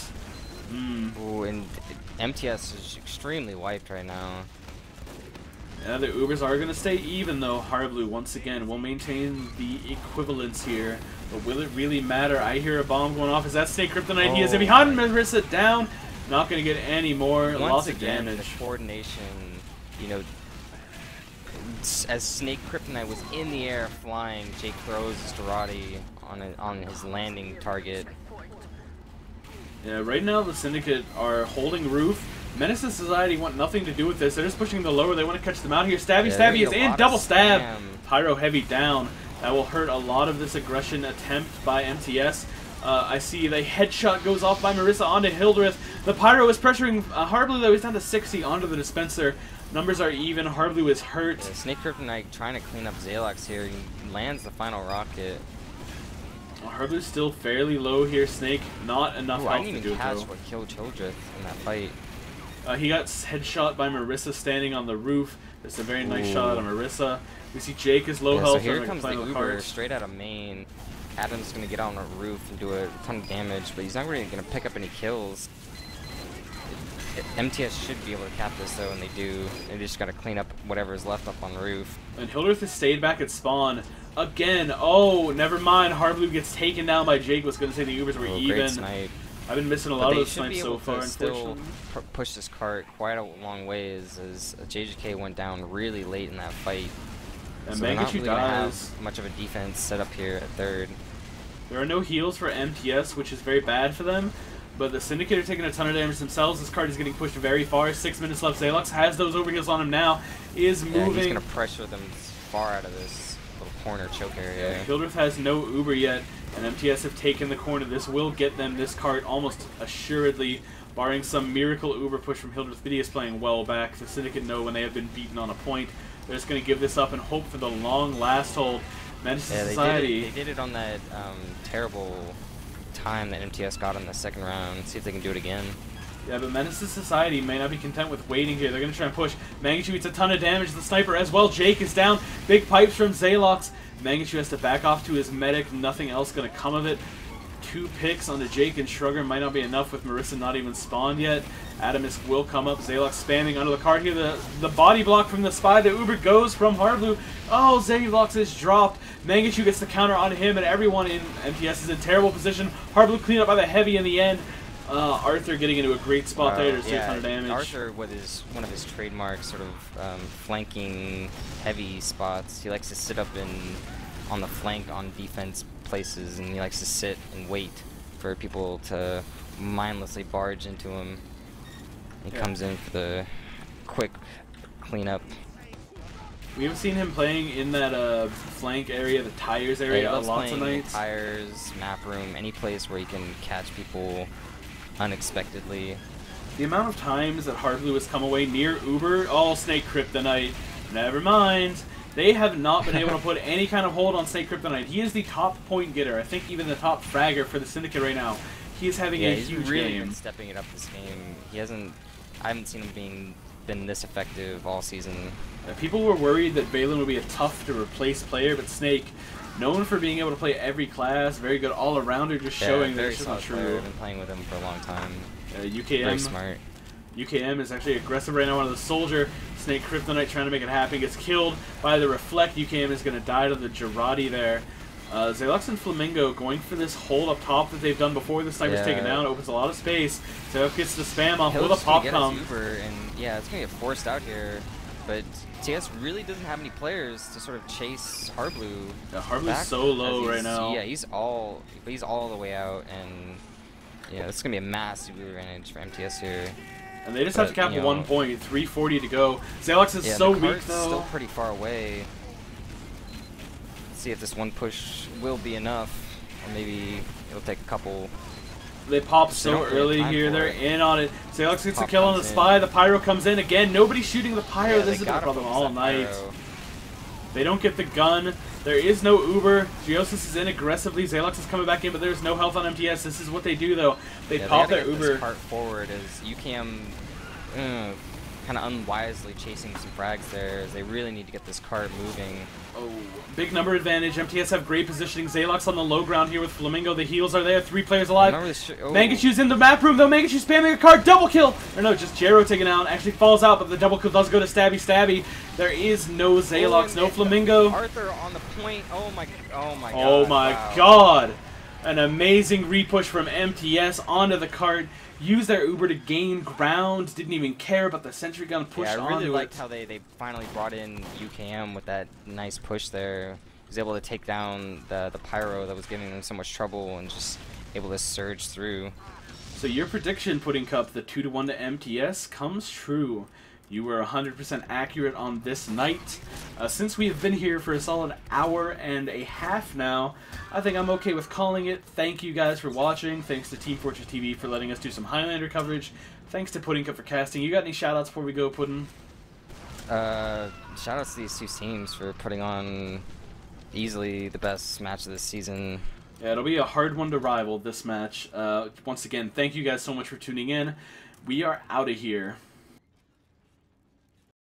Ooh, and MTS is extremely wiped right now. Yeah, the Ubers are going to stay even, though. harbleu, once again, will maintain the equivalence here. But will it really matter? I hear a bomb going off. Is that Snake Kryptonite? He is in behind Marissa, down. Not going to get any more. Lots of damage. The coordination, you know, as Snake Kryptonite was in the air flying, Jake throws his Dorati on his landing target. Yeah, right now the Syndicate are holding roof. Menace and Society want nothing to do with this. They're just pushing the lower. They want to catch them out here. Stabby is in. Double stab. Pyro heavy down. That will hurt a lot of this aggression attempt by MTS. I see the headshot goes off by Marissa onto Hildreth. The Pyro is pressuring harbleu, though. He's down to 60 onto the dispenser. Numbers are even. harbleu is hurt. Yeah, Snake Kryptonite trying to clean up xalox here. He lands the final rocket. harbleu's still fairly low here. Snake, not enough health to do it, though. I didn't even catch what killed Hildreth in that fight. He got headshot by Marissa standing on the roof. It's a very nice shot out of Marissa. We see Jake is low health. So here comes the Uber straight out of main. Adam's going to get on the roof and do a ton of damage, but he's not really going to pick up any kills. MTS should be able to cap this, though, and they do. They just got to clean up whatever is left up on the roof. And Hildreth has stayed back at spawn. Again, oh, never mind. harbleu gets taken down by Jake. Was going to say the Ubers were even. Great snipe. I've been missing a lot of those snipes so far, unfortunately. Still push this cart quite a long ways, as JJK went down really late in that fight. And so not really gonna have much of a defense set up here at third. There are no heals for MTS, which is very bad for them. But the Syndicate are taking a ton of damage themselves. This card is getting pushed very far. 6 minutes left. xalox has those overheals on him now. Is moving. Yeah, he's going to pressure them far out of this little corner choke area. Yeah, Hildreth has no Uber yet, and MTS have taken the corner. This will get them this card almost assuredly, barring some miracle Uber push from Hildreth. But he is playing well back. The Syndicate know when they have been beaten on a point. They're just going to give this up and hope for the long last hold. Menace Society. They did it on that terrible time that MTS got in the second round. See if they can do it again. Yeah, but Menace Society may not be content with waiting here. They're going to try and push. Mangachu eats a ton of damage. The sniper as well. Jake is down. Big pipes from xalox. Mangachu has to back off to his medic. Nothing else going to come of it. 2 picks onto Jake and Shrugger might not be enough with Marissa not even spawned yet. Adamus will come up. xalox spamming under the card here. The body block from the spy. The Uber goes from harbleu. Oh, xalox is dropped. Mangachu gets the counter on him, and everyone in MTS is in terrible position. harbleu cleaned up by the heavy in the end. Arthur getting into a great spot there to do a ton of damage. Arthur, with one of his trademark sort of flanking heavy spots, he likes to sit up on the flank on defense places, and he likes to sit and wait for people to mindlessly barge into him. He comes in for the quick cleanup. We have seen him playing in that flank area, the tires area, lots of nights. Tires, map room, any place where he can catch people unexpectedly. The amount of times that harbleu has come away near Uber, all Snake Kryptonite. Never mind. They have not been able to put any kind of hold on Snake Kryptonite. He is the top point getter. I think even the top fragger for the Syndicate right now. He is having a huge really game. Been stepping it up this game. He hasn't. I haven't seen him been this effective all season. People were worried that Balin would be a tough to replace player, but Snake, known for being able to play every class, very good all-arounder, just showing that it's not true. I've been playing with him for a long time. UKM. Very smart. UKM is actually aggressive right now on the Soldier. Snake Kryptonite trying to make it happen, gets killed by the Reflect. UKM is going to die to the Girardi there. xalox and Flamingo going for this hold up top that they've done before the sniper's taken down. Opens a lot of space. xalox gets the spam off with a pop come. And yeah, it's going to get forced out here. But TS really doesn't have any players to sort of chase harbleu. Yeah, harbleu's so low right now. Yeah, he's all the way out, and yeah, it's gonna be a massive advantage for MTS here. And they just have to cap 1 point, 3:40 to go. xalox is so weak though. Still pretty far away. Let's see if this one push will be enough, or maybe it'll take a couple. They pop so early here. They're in on it. xalox gets a kill on the Spy. The Pyro comes in again. Nobody's shooting the Pyro. This has been a problem all night. They don't get the gun. There is no Uber. Geosis is in aggressively. xalox is coming back in, but there's no health on MTS. This is what they do, though. They pop their Uber. This cart forward as UCAM kind of unwisely chasing some frags there. As they really need to get this cart moving. Oh, big number advantage. MTS have great positioning. xalox on the low ground here with Flamingo. The heals are there. 3 players alive. Mangachu's in the map room, though. Mangachu spamming a card. Double kill. Or no, just Jero taken out. Actually falls out, but the double kill does go to Stabby Stabby. There is no xalox, no Flamingo. Arthur on the point. Oh my god. Oh my god. An amazing repush from MTS onto the cart. Use their Uber to gain ground. Didn't even care about the sentry gun pushed onto it. Yeah, I really liked how they finally brought in UKM with that nice push there. He was able to take down the Pyro that was giving them so much trouble and just able to surge through. So your prediction, Pudding Cup, the 2-1 to MTS, comes true. You were 100% accurate on this night. Since we have been here for a solid hour and a half now, I think I'm okay with calling it. Thank you guys for watching. Thanks to teamfortress.tv for letting us do some Highlander coverage. Thanks to Pudding Cup for casting. You got any shoutouts before we go, Puddin'? Shoutouts to these two teams for putting on easily the best match of this season. Yeah, it'll be a hard one to rival, this match. Once again, thank you guys so much for tuning in. We are out of here.